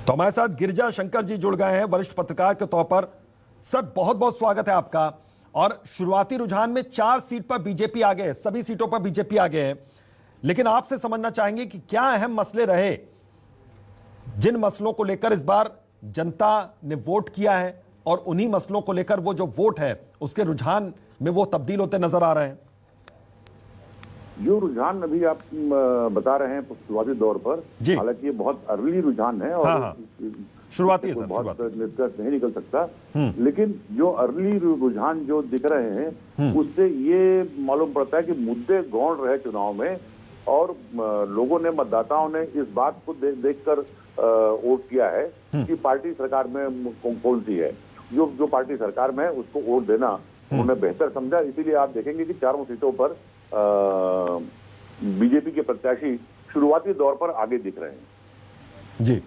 तो हमारे साथ गिरिजा शंकर जी जुड़ गए हैं वरिष्ठ पत्रकार के तौर पर। सर, बहुत बहुत स्वागत है आपका। और शुरुआती रुझान में 4 सीट पर बीजेपी आगे है, सभी सीटों पर बीजेपी आगे है, लेकिन आपसे समझना चाहेंगे कि क्या अहम मसले रहे जिन मसलों को लेकर इस बार जनता ने वोट किया है और उन्हीं मसलों को लेकर वो जो वोट है उसके रुझान में वो तब्दील होते नजर आ रहे हैं। जो रुझान अभी आप बता रहे हैं शुरुआती दौर पर, हालांकि ये बहुत अर्ली रुझान है और हाँ। शुरुआती है सर, बहुत निष्कर्ष नहीं निकल सकता, लेकिन जो अर्ली रुझान जो दिख रहे हैं उससे ये मालूम पड़ता है कि मुद्दे गौण रहे चुनाव में और लोगों ने, मतदाताओं ने इस बात को देखकर वोट किया है कि पार्टी सरकार में कौन सी है। जो पार्टी सरकार में है उसको वोट देना उन्होंने बेहतर समझा। इसीलिए आप देखेंगे कि चारों सीटों पर बीजेपी के प्रत्याशी शुरुआती दौर पर आगे दिख रहे हैं जी।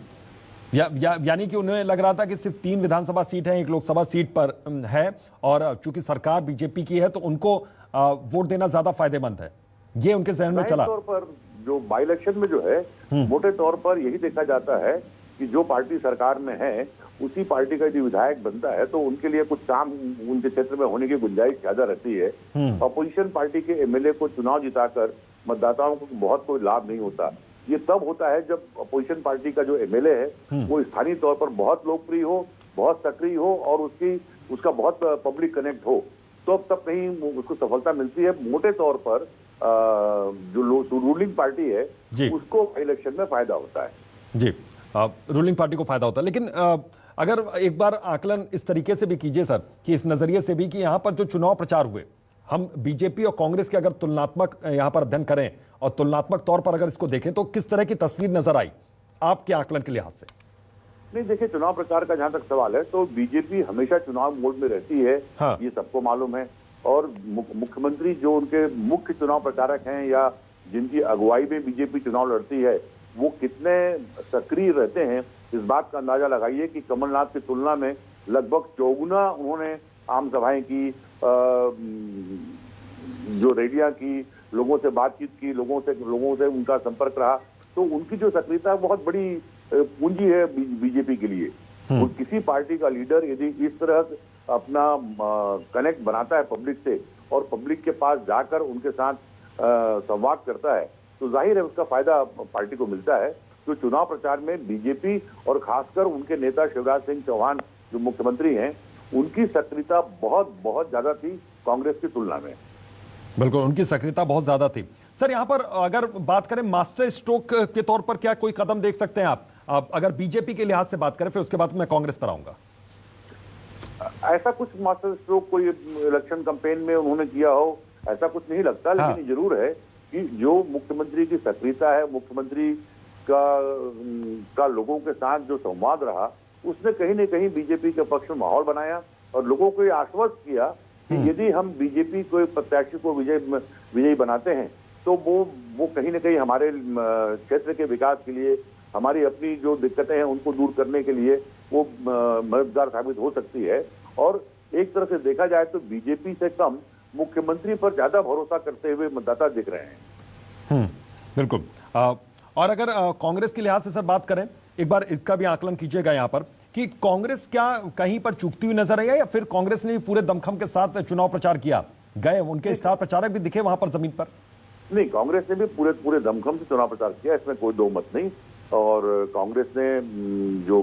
यानी कि उन्हें लग रहा था कि सिर्फ 3 विधानसभा सीट है, 1 लोकसभा सीट पर है और चूंकि सरकार बीजेपी की है तो उनको वोट देना ज्यादा फायदेमंद है, ये उनके जहन में चला। तौर पर जो बाई इलेक्शन में जो है मोटे तौर पर यही देखा जाता है कि जो पार्टी सरकार में है उसी पार्टी का यदि विधायक बनता है तो उनके लिए कुछ काम उनके क्षेत्र में होने की गुंजाइश ज्यादा रहती है। अपोजिशन पार्टी के एमएलए को चुनाव जिताकर मतदाताओं को बहुत कोई लाभ नहीं होता। ये तब होता है जब अपोजिशन पार्टी का जो एमएलए है वो स्थानीय तौर पर बहुत लोकप्रिय हो, बहुत सक्रिय हो और उसका बहुत पब्लिक कनेक्ट हो, तो तब कहीं उसको सफलता मिलती है। मोटे तौर पर जो रूलिंग पार्टी है उसको इलेक्शन में फायदा होता है जी। रूलिंग पार्टी को फायदा होता है, लेकिन अगर एक बार आकलन इस तरीके से भी कीजिए सर, कि इस नजरिए से भी कि यहां पर जो चुनाव प्रचार हुए, हम बीजेपी और कांग्रेस के अगर तुलनात्मक यहां पर अध्ययन करें और तुलनात्मक तौर पर अगर इसको देखें तो किस तरह की तस्वीर नजर आई आपके आकलन के लिहाज से? नहीं, देखिए, चुनाव प्रचार का जहां तक सवाल है तो बीजेपी हमेशा चुनाव मोड में रहती है। हाँ। ये सबको मालूम है। और मुख्यमंत्री जो उनके मुख्य चुनाव प्रचारक हैं या जिनकी अगुवाई में बीजेपी चुनाव लड़ती है वो कितने सक्रिय रहते हैं, इस बात का अंदाजा लगाइए कि कमलनाथ की तुलना में लगभग 4 गुना उन्होंने आम सभाएं की, जो रैलियां की, लोगों से बातचीत की, लोगों से उनका संपर्क रहा, तो उनकी जो सक्रियता बहुत बड़ी पूंजी है बीजेपी के लिए। और किसी पार्टी का लीडर यदि इस तरह अपना कनेक्ट बनाता है पब्लिक से और पब्लिक के पास जाकर उनके साथ संवाद करता है तो जाहिर है उसका फायदा पार्टी को मिलता है। तो चुनाव प्रचार में बीजेपी और खासकर उनके नेता शिवराज सिंह चौहान जो मुख्यमंत्री हैं उनकी सक्रियता बहुत ज्यादा थी कांग्रेस की तुलना में। बिल्कुल, उनकी सक्रियता बहुत ज्यादा थी। सर, यहां पर अगर बात करें मास्टर स्ट्रोक के तौर पर क्या कोई कदम देख सकते हैं आप अगर बीजेपी के लिहाज से बात करें, फिर उसके बाद मैं कांग्रेस पर आऊंगा। ऐसा कुछ मास्टर स्ट्रोक कोई इलेक्शन कैंपेन में उन्होंने किया हो ऐसा कुछ नहीं लगता, लेकिन जरूर है कि जो मुख्यमंत्री की सक्रियता है, मुख्यमंत्री का लोगों के साथ जो संवाद रहा उसने कहीं न कहीं बीजेपी के पक्ष में माहौल बनाया और लोगों को ये आश्वस्त किया कि यदि हम बीजेपी को प्रत्याशी को विजयी बनाते हैं तो वो कहीं न कहीं हमारे क्षेत्र के विकास के लिए, हमारी अपनी जो दिक्कतें हैं उनको दूर करने के लिए वो मददगार साबित हो सकती है। और एक तरह से देखा जाए तो बीजेपी से कम मुख्यमंत्री पर ज्यादा भरोसा करते हुए मतदाता दिख रहे हैं। बिल्कुल। और अगर कांग्रेस के लिहाज से सर बात करें, एक बार इसका भी आकलन कीजिएगा यहां पर कि कांग्रेस क्या कहीं पर चूकती हुई नजर आई या फिर कांग्रेस ने भी पूरे दमखम के साथ चुनाव प्रचार किया, गए उनके स्टार प्रचारक भी दिखे वहां पर जमीन पर? नहीं, कांग्रेस ने भी पूरे दमखम से चुनाव प्रचार किया, इसमें कोई दो मत नहीं। और कांग्रेस ने जो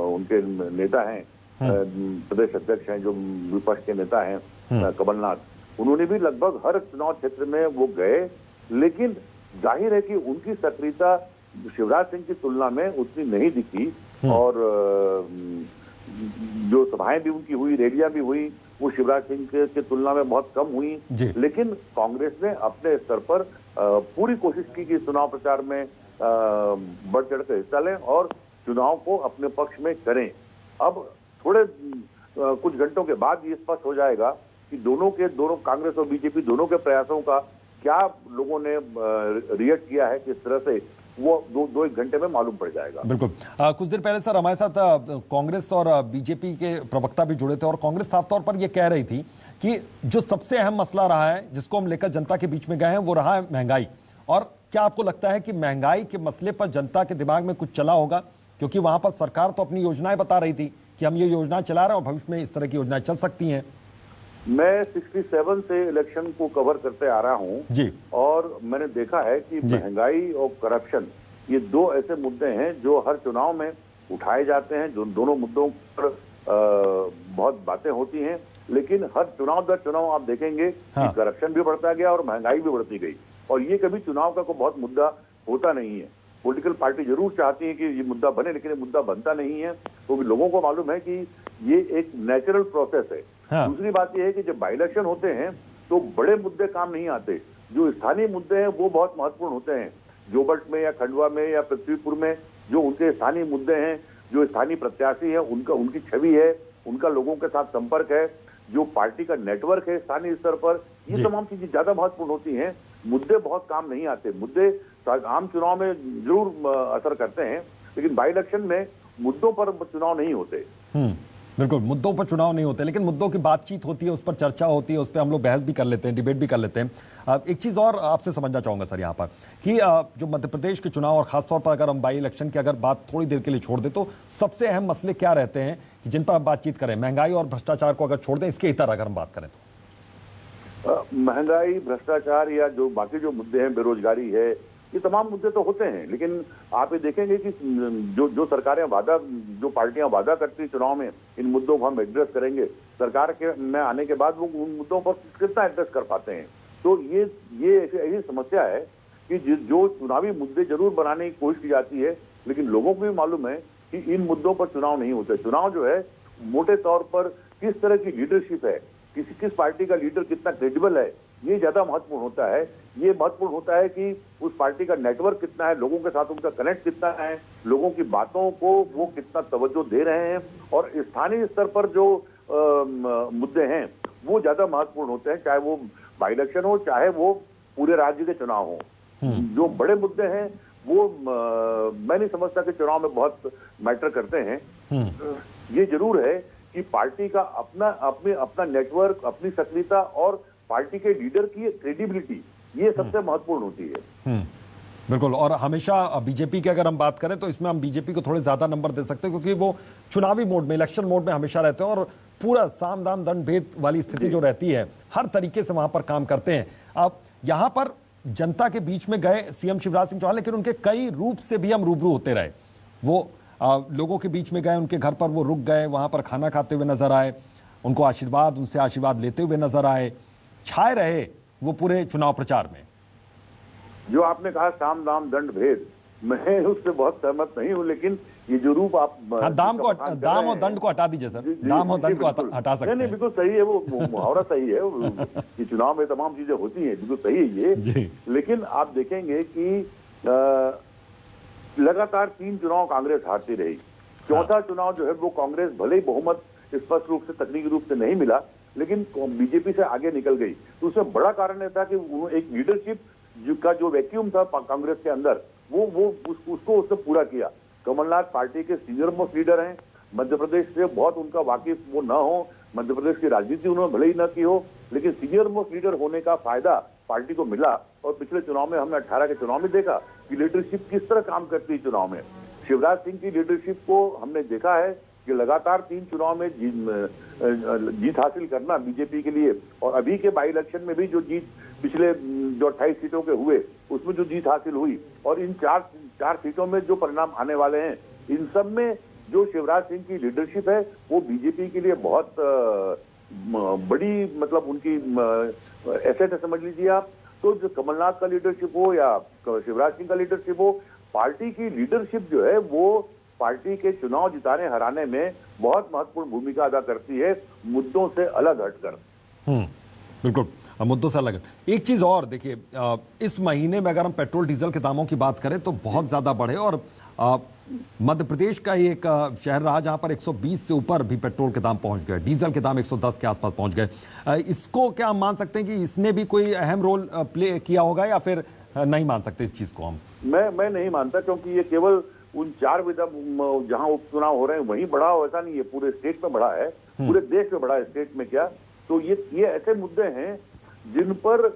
उनके नेता हैं, प्रदेश अध्यक्ष हैं, जो विपक्ष के नेता हैं कमलनाथ, उन्होंने भी लगभग हर चुनाव क्षेत्र में वो गए, लेकिन जाहिर है कि उनकी सक्रियता शिवराज सिंह की तुलना में उतनी नहीं दिखी। और जो सभाएं भी उनकी हुई, रैलियां भी हुई, वो शिवराज सिंह के तुलना में बहुत कम हुई। लेकिन कांग्रेस ने अपने स्तर पर पूरी कोशिश की कि चुनाव प्रचार में बढ़ चढ़ कर हिस्सा लें और चुनाव को अपने पक्ष में करें। अब थोड़े कुछ घंटों के बाद ये स्पष्ट हो जाएगा कि दोनों कांग्रेस और बीजेपी दोनों के प्रयासों का क्या लोगों ने रिएक्ट किया है, किस तरह से, वो दो एक घंटे में मालूम पड़ जाएगा। बिल्कुल। कुछ देर पहले सर हमारे साथ कांग्रेस और बीजेपी के प्रवक्ता भी जुड़े थे और कांग्रेस साफ तौर पर यह कह रही थी कि जो सबसे अहम मसला रहा है जिसको हम लेकर जनता के बीच में गए हैं वो रहा है महंगाई। और क्या आपको लगता है कि महंगाई के मसले पर जनता के दिमाग में कुछ चला होगा क्योंकि वहां पर सरकार तो अपनी योजनाएं बता रही थी कि हम ये योजना चला रहे हैं और भविष्य में इस तरह की योजनाएं चल सकती हैं। मैं 67 से इलेक्शन को कवर करते आ रहा हूं जी। और मैंने देखा है कि महंगाई और करप्शन ये दो ऐसे मुद्दे हैं जो हर चुनाव में उठाए जाते हैं। जो दोनों मुद्दों पर बहुत बातें होती हैं, लेकिन हर चुनाव दर चुनाव आप देखेंगे कि करप्शन भी बढ़ता गया और महंगाई भी बढ़ती गई, और ये कभी चुनाव का कोई बहुत मुद्दा होता नहीं है। पॉलिटिकल पार्टी जरूर चाहती है कि ये मुद्दा बने, लेकिन ये मुद्दा बनता नहीं है, तो लोगों को मालूम है कि ये एक नेचुरल प्रोसेस है। दूसरी बात यह है कि जब बाई इलेक्शन होते हैं तो बड़े मुद्दे काम नहीं आते, जो स्थानीय मुद्दे हैं वो बहुत महत्वपूर्ण होते हैं। जोबट में या खंडवा में या पृथ्वीपुर में जो उनके स्थानीय मुद्दे हैं, जो स्थानीय प्रत्याशी है, उनकी छवि है, उनका लोगों के साथ संपर्क है, जो पार्टी का नेटवर्क है स्थानीय स्तर पर, ये तमाम चीजें ज्यादा महत्वपूर्ण होती हैं। मुद्दे बहुत काम नहीं आते। मुद्दे आम चुनाव में जरूर असर करते हैं, लेकिन बाई इलेक्शन में मुद्दों पर चुनाव नहीं होते। बिल्कुल, मुद्दों पर चुनाव नहीं होते, लेकिन मुद्दों की बातचीत होती है, उस पर चर्चा होती है, उस पर हम लोग बहस भी कर लेते हैं, डिबेट भी कर लेते हैं। एक चीज़ और आपसे समझना चाहूँगा सर यहाँ पर कि जो मध्य प्रदेश के चुनाव और खासतौर पर अगर हम बाई इलेक्शन की अगर बात थोड़ी देर के लिए छोड़ दें तो सबसे अहम मसले क्या रहते हैं कि जिन पर हम बातचीत करें? महंगाई और भ्रष्टाचार को अगर छोड़ दें, इसके इतर अगर हम बात करें तो महंगाई, भ्रष्टाचार या जो बाकी जो मुद्दे हैं, बेरोजगारी है, ये तमाम मुद्दे तो होते हैं, लेकिन आप ये देखेंगे कि जो सरकारें जो पार्टियां वादा करती चुनाव में इन मुद्दों को हम एड्रेस करेंगे, सरकार के में आने के बाद वो उन मुद्दों पर कितना एड्रेस कर पाते हैं। तो ये ऐसी समस्या है कि जो चुनावी मुद्दे जरूर बनाने की कोशिश की जाती है, लेकिन लोगों को भी मालूम है कि इन मुद्दों पर चुनाव नहीं होते। चुनाव जो है मोटे तौर पर किस तरह की लीडरशिप है, किस पार्टी का लीडर कितना क्रेडिबल है, ये ज्यादा महत्वपूर्ण होता है। ये महत्वपूर्ण होता है कि उस पार्टी का नेटवर्क कितना है, लोगों के साथ उनका कनेक्ट कितना है, लोगों की बातों को वो कितना तवज्जो दे रहे हैं, और स्थानीय स्तर पर जो मुद्दे हैं वो ज्यादा महत्वपूर्ण होते हैं, चाहे वो बाई इलेक्शन हो, चाहे वो पूरे राज्य के चुनाव हो। जो बड़े मुद्दे हैं वो मैं नहीं समझता कि चुनाव में बहुत मैटर करते हैं। ये जरूर है कि पार्टी का अपना नेटवर्क, अपनी सक्रियता और पार्टी के लीडर की क्रेडिबिलिटी, ये सबसे महत्वपूर्ण होती है। बिल्कुल, और हमेशा बीजेपी की अगर हम बात करें तो इसमें हम बीजेपी को थोड़े ज्यादा नंबर दे सकते हैं, क्योंकि वो चुनावी मोड में, इलेक्शन मोड में हमेशा रहते हैं और पूरा साम दाम दंड भेद वाली स्थिति जो रहती है, हर तरीके से वहां पर काम करते हैं। अब यहां पर जनता के बीच में गए सीएम शिवराज सिंह चौहान, लेकिन उनके कई रूप से भी हम रूबरू होते रहे। वो लोगों के बीच में गए, उनके घर पर वो रुक गए, वहां पर खाना खाते हुए नजर आए, उनको उनसे आशीर्वाद लेते हुए नजर आए, छाए रहे वो पूरे चुनाव प्रचार में। जो आपने कहा साम दाम दंड भेद, मैं उससे बहुत सहमत नहीं हूं, लेकिन ये जो रूप आप दाम और दंड को हटा दीजिए सर, दाम और दंड को हटा सकते हैं। नहीं, बिल्कुल सही है, वो मुहावरा सही है। ये चुनाव में तमाम चीजें होती हैं, बिल्कुल सही है ये। लेकिन आप देखेंगे कि लगातार 3 चुनाव कांग्रेस हारती रही। चौथा चुनाव जो है वो कांग्रेस भले ही बहुमत स्पष्ट रूप से, तकनीकी रूप से नहीं मिला, लेकिन बीजेपी से आगे निकल गई। तो उसमें बड़ा कारण यह था कि एक लीडरशिप का जो वैक्यूम था कांग्रेस के अंदर, उसको उसने पूरा किया। कमलनाथ पार्टी के सीनियर मोस्ट लीडर हैं, मध्य प्रदेश से बहुत उनका वाकिफ वो न हो, मध्य प्रदेश की राजनीति उन्होंने भले ही न की हो, लेकिन सीनियर मोस्ट लीडर होने का फायदा पार्टी को मिला। और पिछले चुनाव में हमने 18 के चुनाव में देखा कि लीडरशिप किस तरह काम करती है चुनाव में। शिवराज सिंह की लीडरशिप को हमने देखा है कि लगातार 3 चुनाव में जीत हासिल करना बीजेपी के लिए, और अभी के बाई इलेक्शन में भी जो जीत पिछले जो 28 सीटों के हुए उसमें जो जीत हासिल हुई, और इन 4 सीटों में जो परिणाम आने वाले हैं, इन सब में जो शिवराज सिंह की लीडरशिप है वो बीजेपी के लिए बहुत बड़ी, मतलब उनकी एसेट है समझ लीजिए आप। तो जो कमलनाथ का लीडरशिप हो या शिवराज सिंह का लीडरशिप हो, पार्टी की लीडरशिप जो है वो पार्टी के चुनाव जिताने हराने में बहुत महत्वपूर्ण भूमिका अदा करती है, मुद्दों से अलग हटकर। बिल्कुल, मुद्दों से अलग। एक चीज और देखिए, इस महीने में अगर हम पेट्रोल डीजल के दामों की बात करें तो बहुत ज्यादा बढ़े, और मध्य प्रदेश का एक शहर रहा जहां पर 120 से ऊपर भी पेट्रोल के दाम पहुंच गए, डीजल के दाम 110 के आसपास पहुंच गए। इसको क्या हम मान सकते हैं कि इसने भी कोई अहम रोल प्ले किया होगा, या फिर नहीं मान सकते इस चीज को हम? मैं नहीं मानता, क्योंकि ये केवल उन 4 जहां उपचुनाव हो रहे हैं वहीं बढ़ा हो, ऐसा नहीं है। पूरे स्टेट में बढ़ा है, पूरे देश में बढ़ा है, स्टेट में क्या। तो ये ऐसे मुद्दे हैं जिन पर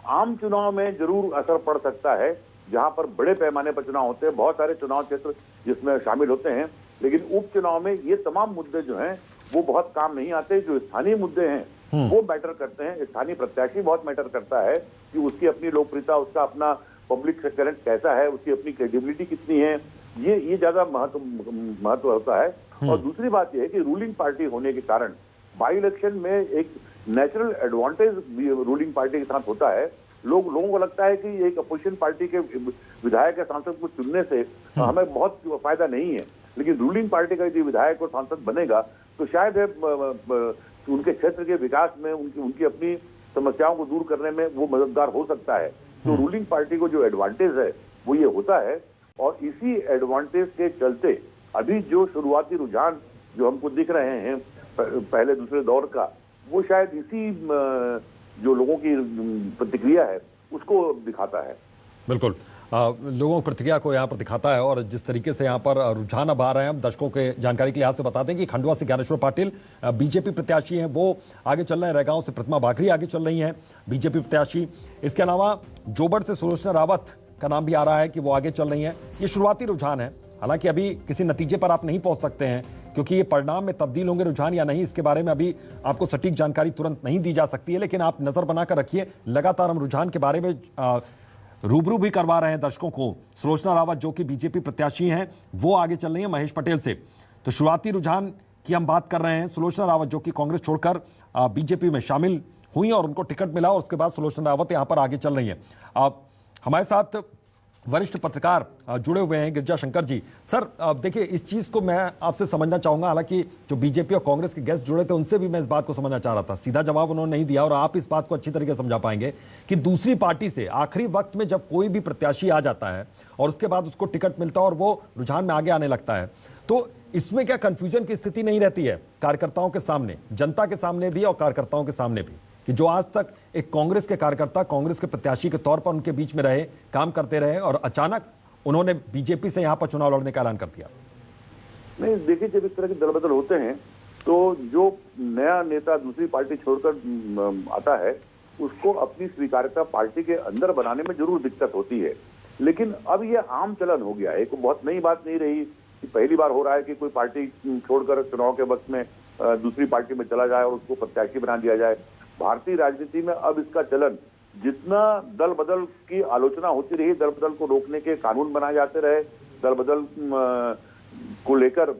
आम चुनाव में जरूर असर पड़ सकता है, जहां पर बड़े पैमाने पर चुनाव होते हैं, बहुत सारे चुनाव क्षेत्र जिसमें शामिल होते हैं, लेकिन उपचुनाव में ये तमाम मुद्दे जो हैं वो बहुत काम नहीं आते। जो स्थानीय मुद्दे हैं वो मैटर करते हैं। स्थानीय प्रत्याशी बहुत मैटर करता है कि उसकी अपनी लोकप्रियता, उसका अपना पब्लिक करंट कैसा है, उसकी अपनी क्रेडिबिलिटी कितनी है, ये ज्यादा महत्व होता है। और दूसरी बात यह है कि रूलिंग पार्टी होने के कारण बाई इलेक्शन में एक नेचुरल एडवांटेज रूलिंग पार्टी के साथ होता है। लोगों को लगता है कि एक अपोजिशन पार्टी के विधायक या सांसद को चुनने से हमें बहुत फायदा नहीं है, लेकिन रूलिंग पार्टी का यदि विधायक और सांसद बनेगा तो शायद उनके क्षेत्र के विकास में, उनकी अपनी समस्याओं को दूर करने में वो मददगार हो सकता है। तो रूलिंग पार्टी को जो एडवांटेज है वो ये होता है, और इसी एडवांटेज के चलते अभी जो शुरुआती रुझान जो हमको दिख रहे हैं पहले दूसरे दौर का, वो शायद इसी जो लोगों की प्रतिक्रिया है उसको दिखाता है। बिल्कुल, लोगों की प्रतिक्रिया को यहाँ पर दिखाता है। और जिस तरीके से यहाँ पर रुझान अब आ रहे हैं, हम दर्शकों के जानकारी के लिहाज से बता दें कि खंडवा से ज्ञानेश्वर पाटिल बीजेपी प्रत्याशी हैं, वो आगे चल रहे हैं। रैगांव से प्रतिमा बाघरी आगे चल रही हैं बीजेपी प्रत्याशी। इसके अलावा जोबड़ से सुलोचना रावत का नाम भी आ रहा है कि वो आगे चल रही हैं। ये शुरुआती रुझान है, हालांकि अभी किसी नतीजे पर आप नहीं पहुंच सकते हैं, क्योंकि ये परिणाम में तब्दील होंगे रुझान या नहीं, इसके बारे में अभी आपको सटीक जानकारी तुरंत नहीं दी जा सकती है। लेकिन आप नजर बनाकर रखिए, लगातार हम रुझान के बारे में रूबरू भी करवा रहे हैं दर्शकों को। सुलोचना रावत जो कि बीजेपी प्रत्याशी हैं, वो आगे चल रही हैं महेश पटेल से। तो शुरुआती रुझान की हम बात कर रहे हैं। सुलोचना रावत जो कि कांग्रेस छोड़कर बीजेपी में शामिल हुई और उनको टिकट मिला, और उसके बाद सुलोचना रावत यहां पर आगे चल रही है। हमारे साथ वरिष्ठ पत्रकार जुड़े हुए हैं, गिरजा शंकर जी। सर, देखिए, इस चीज को मैं आपसे समझना चाहूंगा। हालांकि जो बीजेपी और कांग्रेस के गेस्ट जुड़े थे उनसे भी मैं इस बात को समझना चाह रहा था, सीधा जवाब उन्होंने नहीं दिया, और आप इस बात को अच्छी तरीके से समझा पाएंगे कि दूसरी पार्टी से आखिरी वक्त में जब कोई भी प्रत्याशी आ जाता है और उसके बाद उसको टिकट मिलता है और वो रुझान में आगे आने लगता है, तो इसमें क्या कंफ्यूजन की स्थिति नहीं रहती है कार्यकर्ताओं के सामने, जनता के सामने भी और कार्यकर्ताओं के सामने भी, कि जो आज तक एक कांग्रेस के कार्यकर्ता कांग्रेस के प्रत्याशी के तौर पर उनके बीच में रहे, काम करते रहे, और अचानक उन्होंने बीजेपी से यहां पर चुनाव लड़ने का ऐलान कर दिया? नहीं, देखिए, जब इस तरह के दल बदल होते हैं तो जो नया नेता दूसरी पार्टी छोड़कर आता है उसको अपनी स्वीकार्यता पार्टी के अंदर बनाने में जरूर दिक्कत होती है। लेकिन अब ये आम चलन हो गया है, कोई बहुत नई बात नहीं रही कि पहली बार हो रहा है कि कोई पार्टी छोड़कर चुनाव के वक्त में दूसरी पार्टी में चला जाए और उसको प्रत्याशी बना दिया जाए। भारतीय राजनीति में अब इसका चलन, जितना दल बदल की आलोचना होती रही, दल बदल को रोकने के कानून बनाए जाते रहे, दल बदल को लेकर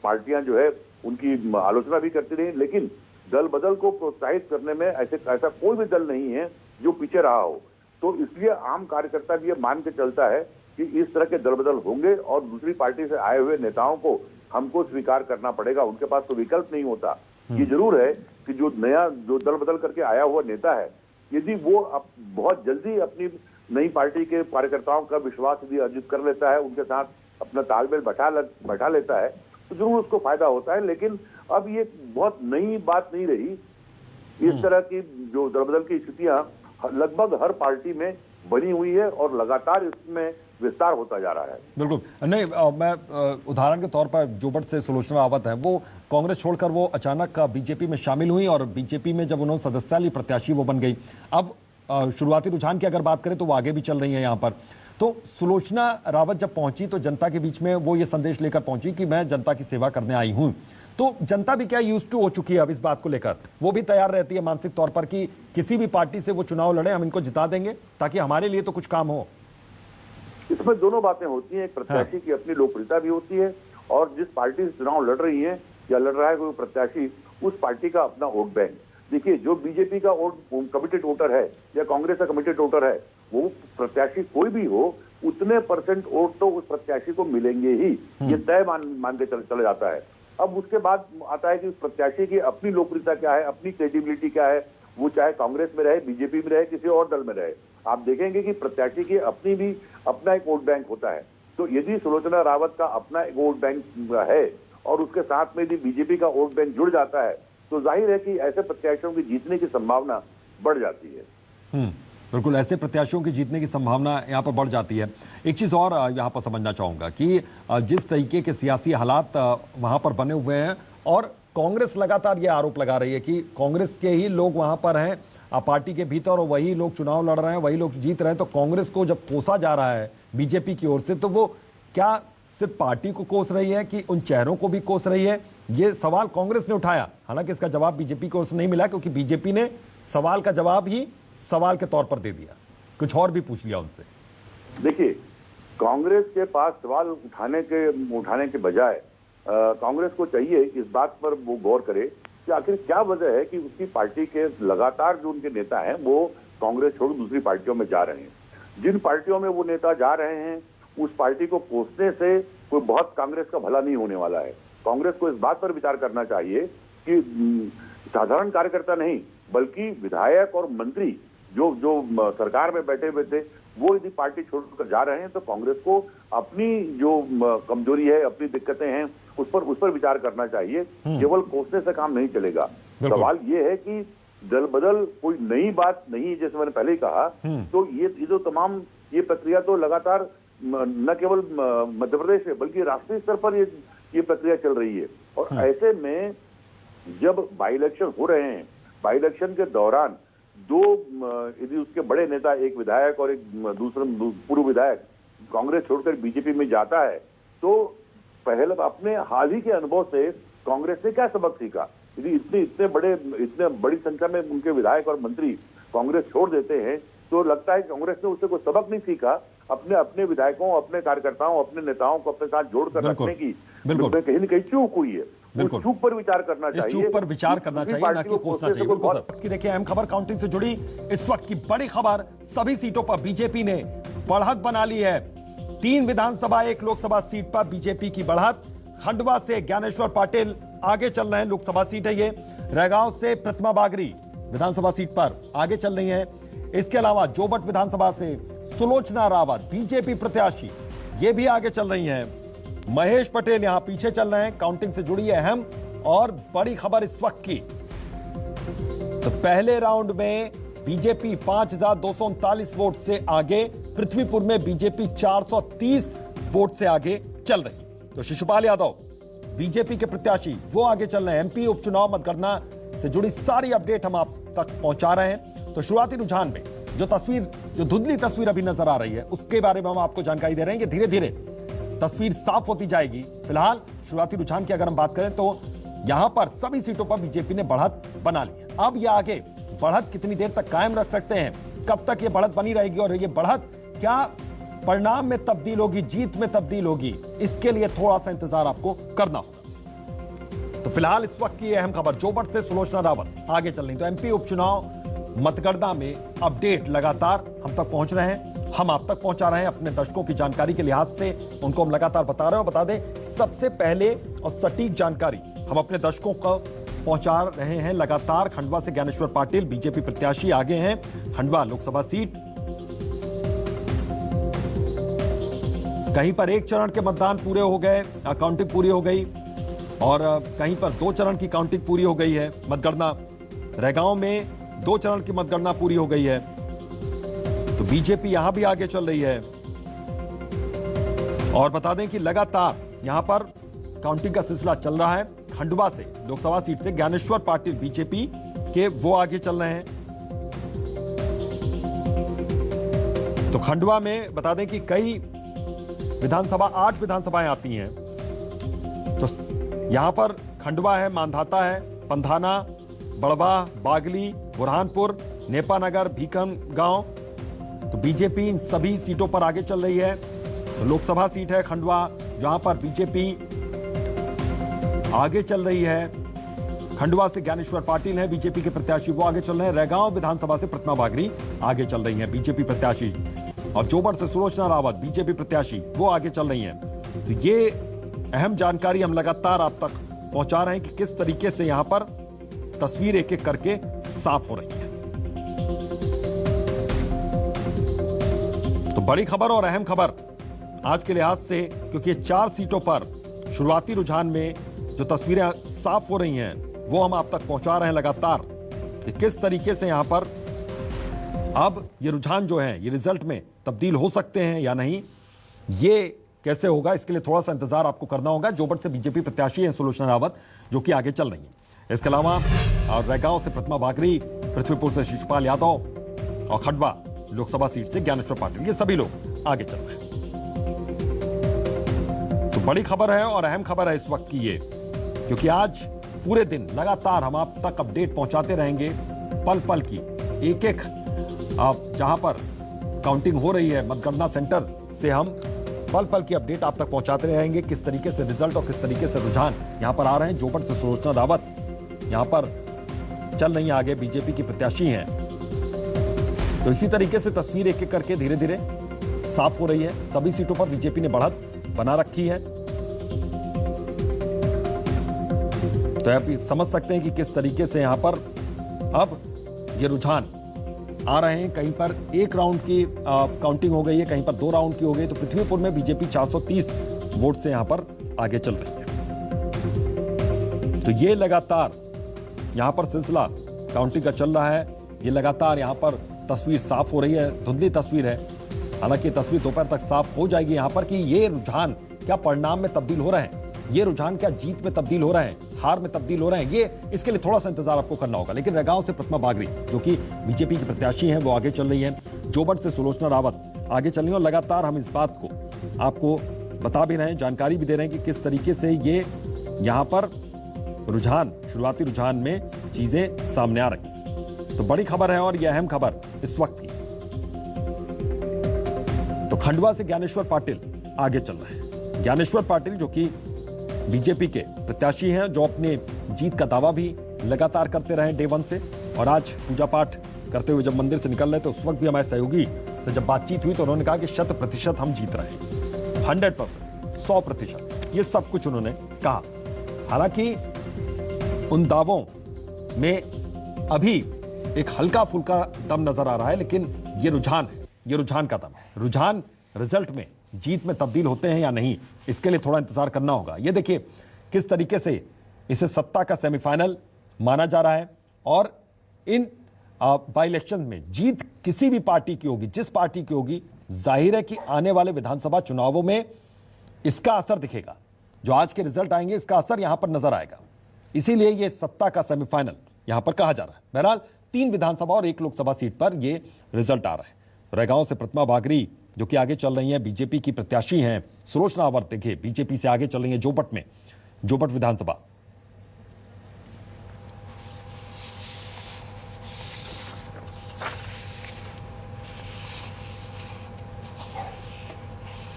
पार्टियां जो है उनकी आलोचना भी करती रही, लेकिन दल बदल को प्रोत्साहित करने में ऐसा कोई भी दल नहीं है जो पीछे रहा हो। तो इसलिए आम कार्यकर्ता भी ये मान के चलता है कि इस तरह के दल बदल होंगे और दूसरी पार्टी से आए हुए नेताओं को हमको स्वीकार करना पड़ेगा, उनके पास तो विकल्प नहीं होता। ये जरूर है कि जो दल बदल करके आया हुआ नेता है, यदि वो बहुत जल्दी अपनी नई पार्टी के कार्यकर्ताओं का विश्वास यदि अर्जित कर लेता है, उनके साथ अपना तालमेल बैठा लेता है, तो जरूर उसको फायदा होता है। लेकिन अब ये बहुत नई बात नहीं रही। इस तरह की जो दल बदल की स्थितियां लगभग हर पार्टी में बनी हुई है और लगातार इसमें विस्तार होता जा रहा है। बिल्कुल नहीं, मैं उदाहरण के तौर पर जोबड़ से सुलोचना रावत है, वो कांग्रेस छोड़कर वो अचानक बीजेपी में शामिल हुई, और बीजेपी में जब उन्होंने सदस्यता ली, प्रत्याशी वो बन गई। अब शुरुआती रुझान की अगर बात करें तो वो आगे भी चल रही है यहाँ पर। तो सुलोचना रावत जब पहुंची तो जनता के बीच में वो ये संदेश लेकर पहुंची कि मैं जनता की सेवा करने आई हूं। तो जनता भी क्या यूज टू हो चुकी है अब इस बात को लेकर, वो भी तैयार रहती है मानसिक तौर पर कि किसी भी पार्टी से वो चुनाव लड़े, हम इनको जिता देंगे ताकि हमारे लिए तो कुछ काम हो। इसमें दोनों बातें होती हैं, एक प्रत्याशी की अपनी लोकप्रियता भी होती है, और जिस पार्टी से चुनाव लड़ रही है या लड़ रहा है कोई प्रत्याशी, उस पार्टी का अपना वोट बैंक। देखिए, जो बीजेपी का कमिटेड वोटर है या कांग्रेस का कमिटेड वोटर है, वो प्रत्याशी कोई भी हो, उतने परसेंट वोट तो उस प्रत्याशी को मिलेंगे ही, ये तय मान के चले जाता है। अब उसके बाद आता है कि उस प्रत्याशी की अपनी लोकप्रियता क्या है, अपनी क्रेडिबिलिटी क्या है, वो चाहे कांग्रेस में रहे, बीजेपी में रहे, किसी और दल में रहे। आप देखेंगे कि प्रत्याशी की अपना एक वोट बैंक होता है। तो यदि सुलोचना रावत का अपना एक वोट बैंक है और उसके साथ में यदि बीजेपी का वोट बैंक जुड़ जाता है, तो जाहिर है कि ऐसे प्रत्याशियों की जीतने की संभावना बढ़ जाती है। बिल्कुल, ऐसे प्रत्याशियों की जीतने की संभावना यहाँ पर बढ़ जाती है। एक चीज़ और यहाँ पर समझना चाहूँगा कि जिस तरीके के सियासी हालात वहाँ पर बने हुए हैं, और कांग्रेस लगातार ये आरोप लगा रही है कि कांग्रेस के ही लोग वहाँ पर हैं, आप पार्टी के भीतर और वही लोग चुनाव लड़ रहे हैं, वही लोग जीत रहे हैं, तो कांग्रेस को जब कोसा जा रहा है बीजेपी की ओर से, तो वो क्या सिर्फ पार्टी को कोस रही है कि उन चेहरों को भी कोस रही है? ये सवाल कांग्रेस ने उठाया। हालांकि इसका जवाब बीजेपी की ओर से नहीं मिला, क्योंकि बीजेपी ने सवाल का जवाब ही सवाल के तौर पर दे दिया, कुछ और भी पूछ लिया उनसे। देखिए, कांग्रेस के पास सवाल उठाने के बजाय कांग्रेस को चाहिए कि इस बात पर वो गौर करे कि आखिर क्या वजह है कि उसकी पार्टी के लगातार जो उनके नेता हैं वो कांग्रेस छोड़ दूसरी पार्टियों में जा रहे हैं। जिन पार्टियों में वो नेता जा रहे हैं उस पार्टी को कोसने से कोई बहुत कांग्रेस का भला नहीं होने वाला है। कांग्रेस को इस बात पर विचार करना चाहिए कि साधारण कार्यकर्ता नहीं बल्कि विधायक और मंत्री जो सरकार में बैठे हुए थे वो यदि पार्टी छोड़कर जा रहे हैं तो कांग्रेस को अपनी जो कमजोरी है, अपनी दिक्कतें हैं, उस पर विचार करना चाहिए। केवल कोसने से काम नहीं चलेगा। सवाल ये है कि दल बदल कोई नई बात नहीं, जैसे मैंने पहले ही कहा, तो ये जो तमाम ये प्रक्रिया तो लगातार न केवल मध्य प्रदेश में बल्कि राष्ट्रीय स्तर पर ये प्रक्रिया चल रही है। और ऐसे में जब बाई इलेक्शन हो रहे हैं, बाई इलेक्शन के दौरान दो यदि उसके बड़े नेता, एक विधायक और एक दूसरा पूर्व विधायक कांग्रेस छोड़कर बीजेपी में जाता है, तो पहले अपने हाल ही के अनुभव से कांग्रेस ने क्या सबक सीखा? यदि इतने बड़ी संख्या में उनके विधायक और मंत्री कांग्रेस छोड़ देते हैं तो लगता है कि कांग्रेस ने उससे कोई सबक नहीं सीखा। अपने विधायकों, अपने कार्यकर्ताओं, अपने नेताओं को अपने साथ जोड़कर रखने की कहीं न कहीं चूक हुई है। उस चूक पर विचार करना चाहिए, इस चूक पर विचार करना चाहिए, ना कि कोसना चाहिए। बिल्कुल सर। देखिए, अहम खबर काउंटिंग से जुड़ी इस वक्त की बड़ी खबर, सभी सीटों पर बीजेपी ने बढ़त बना ली है। 3 विधानसभा 1 लोकसभा सीट पर बीजेपी की बढ़त। खंडवा से ज्ञानेश्वर पाटिल आगे चल रहे हैं, लोकसभा सीट है ये। रैगांव से प्रतिमा बागरी विधानसभा सीट पर आगे चल रही है। इसके अलावा जोबट विधानसभा से सुलोचना रावत बीजेपी प्रत्याशी, ये भी आगे चल रही हैं। महेश पटेल यहां पीछे चल रहे हैं। काउंटिंग से जुड़ी है अहम और बड़ी खबर इस वक्त की। तो पहले राउंड में बीजेपी 5239 वोट से आगे, पृथ्वीपुर में बीजेपी 430 वोट से आगे चल रही। तो शिशुपाल यादव बीजेपी के प्रत्याशी वो आगे चल रहे हैं। एमपी उपचुनाव मतगणना से जुड़ी सारी अपडेट हम आप तक पहुंचा रहे हैं। तो शुरुआती रुझान में जो धुंधली तस्वीर अभी नजर आ रही है उसके बारे में हम आपको जानकारी दे रहे हैं कि धीरे धीरे तस्वीर साफ होती जाएगी। फिलहाल शुरुआती रुझान की अगर हम बात करें तो यहां पर सभी सीटों पर बीजेपी ने बढ़त बना ली। अब यह आगे बढ़त कितनी देर तक कायम रख सकते हैं, कब तक यह बढ़त बनी रहेगी और यह बढ़त क्या परिणाम में तब्दील होगी, जीत में तब्दील होगी, इसके लिए थोड़ा सा इंतजार आपको करना होगा। तो फिलहाल इस वक्त की अहम खबर, जोबट से सुलोचना रावत आगे चल रही। तो एमपी उपचुनाव मतगणना में अपडेट लगातार हम तक पहुंच रहे हैं, हम आप तक पहुंचा रहे हैं। अपने दर्शकों की जानकारी के लिहाज से उनको हम लगातार बता रहे हैं। बता दें, सबसे पहले और सटीक जानकारी हम अपने दर्शकों को पहुंचा रहे हैं लगातार। खंडवा से ज्ञानेश्वर पाटिल बीजेपी प्रत्याशी आगे हैं। खंडवा लोकसभा सीट, कहीं पर 1 चरण के मतदान पूरे हो गए, काउंटिंग पूरी हो गई, और कहीं पर 2 चरण की काउंटिंग पूरी हो गई है मतगणना। रैगांव में 2 चरण की मतगणना पूरी हो गई है। तो बीजेपी यहां भी आगे चल रही है। और बता दें कि लगातार यहां पर काउंटिंग का सिलसिला चल रहा है। खंडवा से लोकसभा सीट से ज्ञानेश्वर पाटिल बीजेपी के वो आगे चल रहे हैं। तो खंडवा में बता दें कि कई विधानसभा 8 विधानसभाएं आती हैं। तो यहां पर खंडवा है, मांधाता है, पंधाना, बड़वा, बागली, बुरहानपुर, नेपानगर, भीकमगांव। तो बीजेपी इन सभी सीटों पर आगे चल रही है। तो लोकसभा सीट है खंडवा, जहां पर बीजेपी आगे चल रही है। खंडवा से ज्ञानेश्वर पाटिल है बीजेपी के प्रत्याशी, वो आगे चल रहे हैं। रैगांव विधानसभा से प्रतिमा बागरी आगे चल रही हैं बीजेपी प्रत्याशी, और जोबट से सुलोचना रावत बीजेपी प्रत्याशी वो आगे चल रही हैं। तो ये अहम जानकारी हम लगातार आप तक पहुंचा रहे हैं कि किस तरीके से यहां पर तस्वीर एक एक करके साफ हो रही है। तो बड़ी खबर और अहम खबर आज के लिहाज से, क्योंकि 4 सीटों पर शुरुआती रुझान में जो तस्वीरें साफ हो रही हैं वो हम आप तक पहुंचा रहे हैं लगातार कि किस तरीके से यहां पर अब ये रुझान जो है ये रिजल्ट में तब्दील हो सकते हैं या नहीं, ये कैसे होगा, इसके लिए थोड़ा सा इंतजार आपको करना होगा। जोबट से बीजेपी प्रत्याशी हैं सुलोचना रावत, जो कि आगे चल रही हैं। इसके अलावा रैगांव से प्रतिमा बागरी, पृथ्वीपुर से शिशपाल यादव और खंडवा लोकसभा सीट से ज्ञानेश्वर पाटिल, ये सभी लोग आगे चल रहे हैं। तो बड़ी खबर है और अहम खबर है इस वक्त की ये, क्योंकि आज पूरे दिन लगातार हम आप तक अपडेट पहुंचाते रहेंगे पल पल की, एक एक जहां पर काउंटिंग हो रही है मतगणना सेंटर से हम पल पल की अपडेट आप तक पहुंचाते रहेंगे। किस तरीके से रिजल्ट और किस तरीके से रुझान यहां पर आ रहे हैं। जोबट से सुलोचना रावत यहां पर चल रही है आगे, बीजेपी की प्रत्याशी हैं। तो इसी तरीके से तस्वीर एक एक करके धीरे धीरे साफ हो रही है। सभी सीटों पर बीजेपी ने बढ़त बना रखी है। तो आप समझ सकते हैं कि किस तरीके से यहां पर अब ये रुझान आ रहे हैं। कहीं पर एक राउंड की काउंटिंग हो गई है, कहीं पर 2 राउंड की हो गई। तो पृथ्वीपुर में बीजेपी 430 वोट से यहां पर आगे चल रही है। तो ये लगातार यहां पर सिलसिला काउंटिंग का चल रहा है। ये लगातार यहां पर तस्वीर साफ हो रही है, धुंधली तस्वीर है। हालांकि तस्वीर दोपहर तक साफ हो जाएगी यहां पर कि ये रुझान क्या परिणाम में तब्दील हो रहे हैं, ये रुझान क्या जीत में तब्दील हो रहे हैं, हार में तब्दील हो रहे हैं। ये इसके लिए थोड़ा सा इंतजार आपको करना होगा। लेकिन रैगांव से प्रतिमा बागरी जो कि बीजेपी की प्रत्याशी हैं वो आगे चल रही है। जोबट से सुलोचना रावत आगे चल रही है। और लगातार हम इस बात को आपको बता भी रहे हैं, जानकारी भी दे रहे हैं कि किस तरीके से ये यहां पर रुझान, शुरुआती रुझान में चीजें सामने आ रही। तो बड़ी खबर है और यह अहम खबर इस वक्त की। तो खंडवा से ज्ञानेश्वर पाटिल आगे चल रहे हैं। ज्ञानेश्वर पाटिल जो कि बीजेपी के प्रत्याशी हैं, जो अपने जीत का दावा भी लगातार करते रहे डे 1 से। और आज पूजा पाठ करते हुए जब मंदिर से निकल रहे थे उस वक्त भी हमारे सहयोगी से जब बातचीत हुई तो उन्होंने कहा कि 100% हम जीत रहे हैं, 100%, 100%, ये सब कुछ उन्होंने कहा। हालांकि उन दावों में अभी एक हल्का फुल्का दम नजर आ रहा है, लेकिन ये रुझान है, ये रुझान का दम है। रुझान रिजल्ट में, जीत में तब्दील होते हैं या नहीं, इसके लिए थोड़ा इंतजार करना होगा। ये देखिए किस तरीके से इसे सत्ता का सेमीफाइनल माना जा रहा है। और इन बाई इलेक्शन में जीत किसी भी पार्टी की होगी, जिस पार्टी की होगी, जाहिर है कि आने वाले विधानसभा चुनावों में इसका असर दिखेगा। जो आज के रिजल्ट आएंगे इसका असर यहां पर नजर आएगा। इसीलिए यह सत्ता का सेमीफाइनल यहां पर कहा जा रहा है। बहरहाल 3 विधानसभा और 1 लोकसभा सीट पर यह रिजल्ट आ रहा है। रैगांव से प्रतिमा बागरी जो कि आगे चल रही हैं, बीजेपी की प्रत्याशी हैं। सुलोचना रावत देखिए बीजेपी से आगे चल रही हैं जोबट में, जोबट विधानसभा।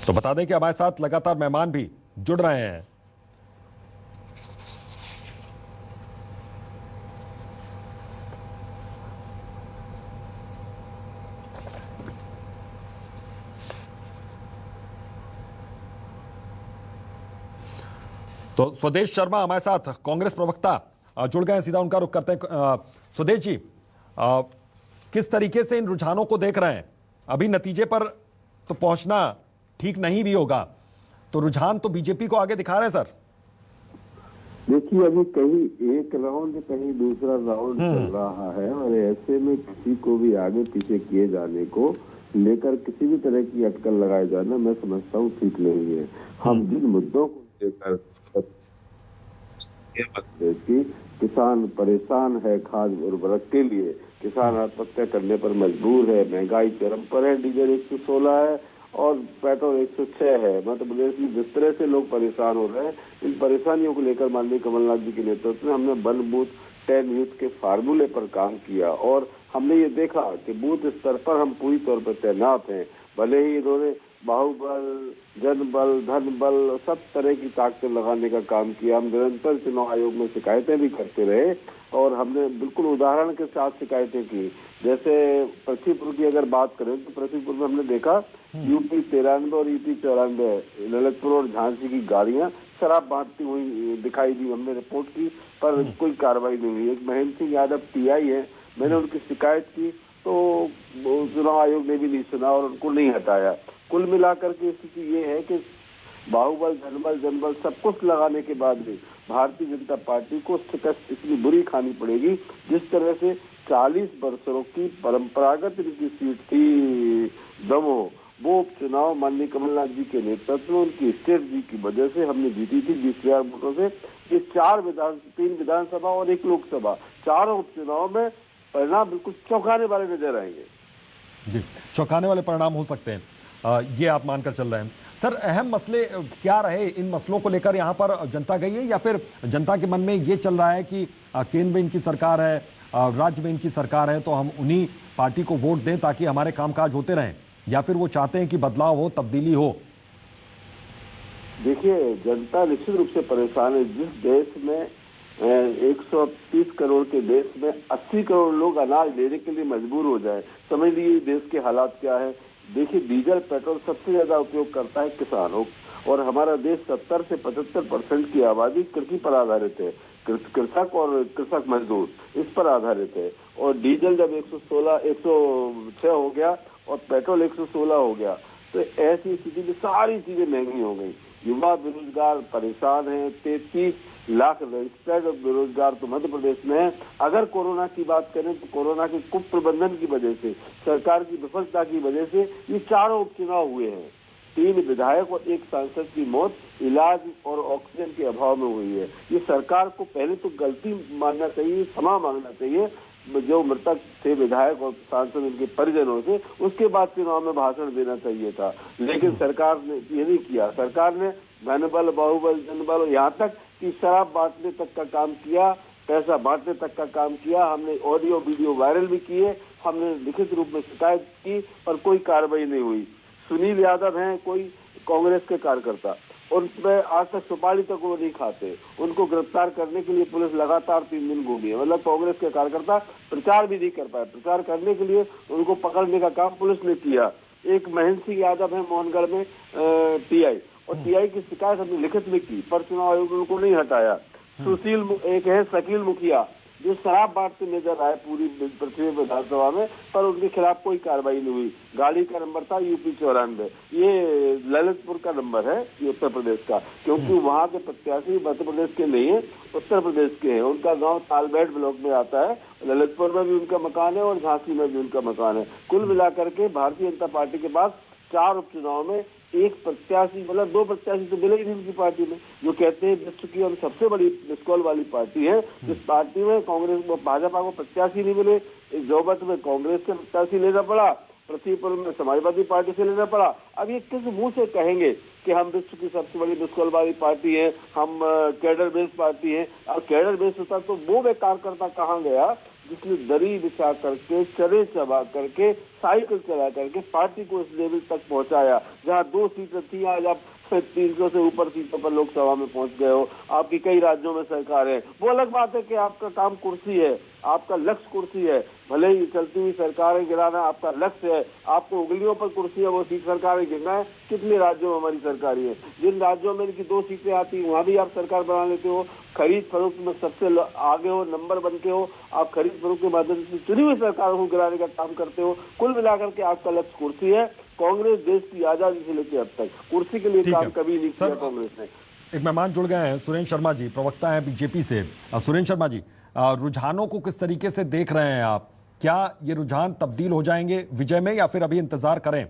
तो बता दें कि हमारे साथ लगातार मेहमान भी जुड़ रहे हैं। तो स्वदेश शर्मा हमारे साथ कांग्रेस प्रवक्ता जुड़ गए हैं, सीधा उनका रुख करते हैं। स्वदेश जी, किस तरीके से इन रुझानों को देख रहे हैं? अभी नतीजे पर तो पहुंचना ठीक नहीं भी होगा, तो रुझान तो बीजेपी को आगे दिखा रहे हैं सर। देखिए अभी कहीं एक राउंड कहीं दूसरा राउंड चल रहा है और ऐसे में किसी को भी आगे पीछे किए जाने को लेकर किसी भी तरह की अटकल लगाए जाना मैं समझता हूँ ठीक नहीं है। हम जिन मुद्दों को लेकर किसान परेशान है, खाद उर्वरक के लिए किसान आत्महत्या करने पर मजबूर है, महंगाई चरम पर है, डीजल 116 है और पेट्रोल 106 है। मध्य प्रदेश में जिस तरह से लोग परेशान हो रहे हैं, इन परेशानियों को लेकर माननीय कमलनाथ जी के नेतृत्व में हमने 1 बूथ 10 यूथ के फार्मूले पर काम किया और हमने ये देखा कि बूथ स्तर पर हम पूरी तौर पर तैनात हैं। भले ही इन्होंने बाहुबल, जनबल, धन बल, सब तरह की ताकतें लगाने का काम किया। हम निरंतर चुनाव आयोग में शिकायतें भी करते रहे और हमने बिल्कुल उदाहरण के साथ शिकायतें की। जैसे पृथ्वीपुर की अगर बात करें तो पृथ्वीपुर में हमने देखा यूपी 93 और यूपी 94 ललितपुर और झांसी की गाड़ियां शराब बांटती हुई दिखाई दी। हमने रिपोर्ट की पर कोई कार्रवाई नहीं हुई। एक महेंद्र सिंह यादव टीआई है, मैंने उनकी शिकायत की तो चुनाव आयोग ने भी नहीं सुना और उनको नहीं हटाया। कुल मिलाकर के स्थिति ये है कि बाहुबल, धनबल, जनबल सब कुछ लगाने के बाद भी भारतीय जनता पार्टी को शिकस्त इतनी बुरी खानी पड़ेगी। जिस तरह से 40 वर्षों की परंपरागत इनकी सीट थी दमोह वो उपचुनाव माननीय कमलनाथ जी के नेतृत्व में उनकी स्ट्रेटजी की वजह से हमने जीती थी 20,000 वोटों से। ये 3 विधानसभा और 1 लोकसभा, चारों उपचुनाव में परिणाम बिल्कुल चौंकाने वाले नजर आएंगे। जी, चौंकाने वाले परिणाम हो सकते हैं, ये आप मानकर चल रहे हैं। सर, अहम मसले क्या रहे? इन मसलों को लेकर यहाँ पर जनता गई है, या फिर जनता के मन में ये चल रहा है कि केंद्र में इनकी सरकार है, राज्य में इनकी सरकार है, तो हम उन्हीं पार्टी को वोट दें ताकि हमारे कामकाज होते रहें, या फिर वो चाहते हैं कि बदलाव हो, तब्दीली हो? देखिए, जनता निश्चित रूप से परेशान है। जिस देश में 130 करोड़ के देश में 80 करोड़ लोग अनाज लेने के लिए मजबूर हो जाए, समझ लीजिए देश के हालात क्या है। देखिए, डीजल पेट्रोल सबसे ज्यादा उपयोग करता है किसानों, और हमारा देश 70 से 75% की आबादी कृषि पर आधारित है। कृषक और कृषक मजदूर इस पर आधारित है। और डीजल जब 106 हो गया और पेट्रोल 116 हो गया, तो ऐसी स्थिति में सारी चीजें महंगी हो गई। युवा बेरोजगार परेशान है। 33 लाख रजिस्टर्ड बेरोजगार तो मध्य प्रदेश में है। अगर कोरोना की बात करें तो कोरोना के कुप्रबंधन की वजह से, सरकार की विफलता की वजह से ये चारों उपचुनाव हुए हैं। 3 विधायक और 1 सांसद की मौत इलाज और ऑक्सीजन के अभाव में हुई है। ये सरकार को पहले तो गलती मानना चाहिए, क्षमा मांगना चाहिए जो मृतक थे विधायक और सांसद, उनके परिजनों से। उसके बाद चुनाव में भाषण देना चाहिए था, लेकिन सरकार ने ये नहीं किया। सरकार ने धन बल, बाहुबल, जनबल, यहाँ तक कि शराब बांटने तक का काम किया, पैसा बांटने तक का काम किया। हमने ऑडियो वीडियो वायरल भी किए, हमने लिखित रूप में शिकायत की, पर कोई कार्रवाई नहीं हुई। सुनील यादव हैं कोई कांग्रेस के कार्यकर्ता, उनमें आज तक सुपारी तक वो नहीं खाते। उनको गिरफ्तार करने के लिए पुलिस लगातार 3 दिन घूमी है। मतलब कांग्रेस के कार्यकर्ता प्रचार भी नहीं कर पाए। प्रचार करने के लिए उनको पकड़ने का काम पुलिस ने किया। एक महेंद्र सिंह यादव है मोहनगढ़ में टीआई, और टीआई की शिकायत हमने लिखित में की, पर चुनाव आयोग ने उनको नहीं हटाया। एक है शकील मुखिया जो शराब बांटते नजर आए पूरी पृथ्वी विधानसभा में, पर उनके खिलाफ कोई कार्रवाई नहीं हुई। गाड़ी का नंबर था यूपी 94, ये ललितपुर का नंबर है, ये उत्तर प्रदेश का, क्योंकि वहाँ के प्रत्याशी मध्य प्रदेश के नहीं है, उत्तर प्रदेश के हैं। उनका गांव तालबेट ब्लॉक में आता है। ललितपुर में भी उनका मकान है और झांसी में भी उनका मकान है। कुल मिलाकर के भारतीय जनता पार्टी के पास 4 उपचुनाव में 1 प्रत्याशी, मतलब 2 प्रत्याशी तो मिले ही नहीं उनकी पार्टी में। जो कहते हैं विश्व की हम सबसे बड़ी मिसकॉल वाली पार्टी है, जिस पार्टी में कांग्रेस, भाजपा को प्रत्याशी नहीं मिले। जोबत में कांग्रेस से प्रत्याशी लेना पड़ा, पृथ्वीपुर में समाजवादी पार्टी से लेना पड़ा। अब ये किस मुंह से कहेंगे कि हम विश्व की सबसे बड़ी मिसकॉल वाली पार्टी है, हम कैडर बेस्ड पार्टी है। और कैडर बेस्ड होता तो वो कार्यकर्ता कहाँ गया जिसने दरी बिछा करके, चरे चबा करके, साइकिल चला करके पार्टी को इस लेवल तक पहुंचाया, जहां 2 सीटें थी, आज आप 300 से ऊपर सीटों पर लोकसभा में पहुंच गए हो। आपकी कई राज्यों में सरकार है। वो अलग बात है कि आपका काम कुर्सी है, आपका लक्ष्य कुर्सी है। भले ही चलती हुई सरकारें गिराना आपका लक्ष्य है, आपको उंगलियों पर कुर्सी है, वो सीट सरकारें गिरना है। कितने राज्यों में हमारी सरकारी है, जिन राज्यों में इनकी 2 सीटें आती है वहां भी आप सरकार बना लेते हो। खरीद फरोख्त में सबसे आगे हो, नंबर बन के हो, आप खरीद फरोख्त के माध्यम से चुनी हुई सरकारों को गिराने का काम करते हो। कुल मिलाकर के आपका लक्ष्य कुर्सी है। कांग्रेस देश की आजादी से लेकर अब तक कुर्सी के लिए काम कभी नहीं किया कांग्रेस ने। एक मेहमान जुड़ गए हैं, सुरेंद्र शर्मा जी, प्रवक्ता है बीजेपी से। सुरेंद्र शर्मा जी, रुझानों को किस तरीके से देख रहे हैं आप? क्या ये रुझान तब्दील हो जाएंगे विजय में, या फिर अभी इंतजार करें?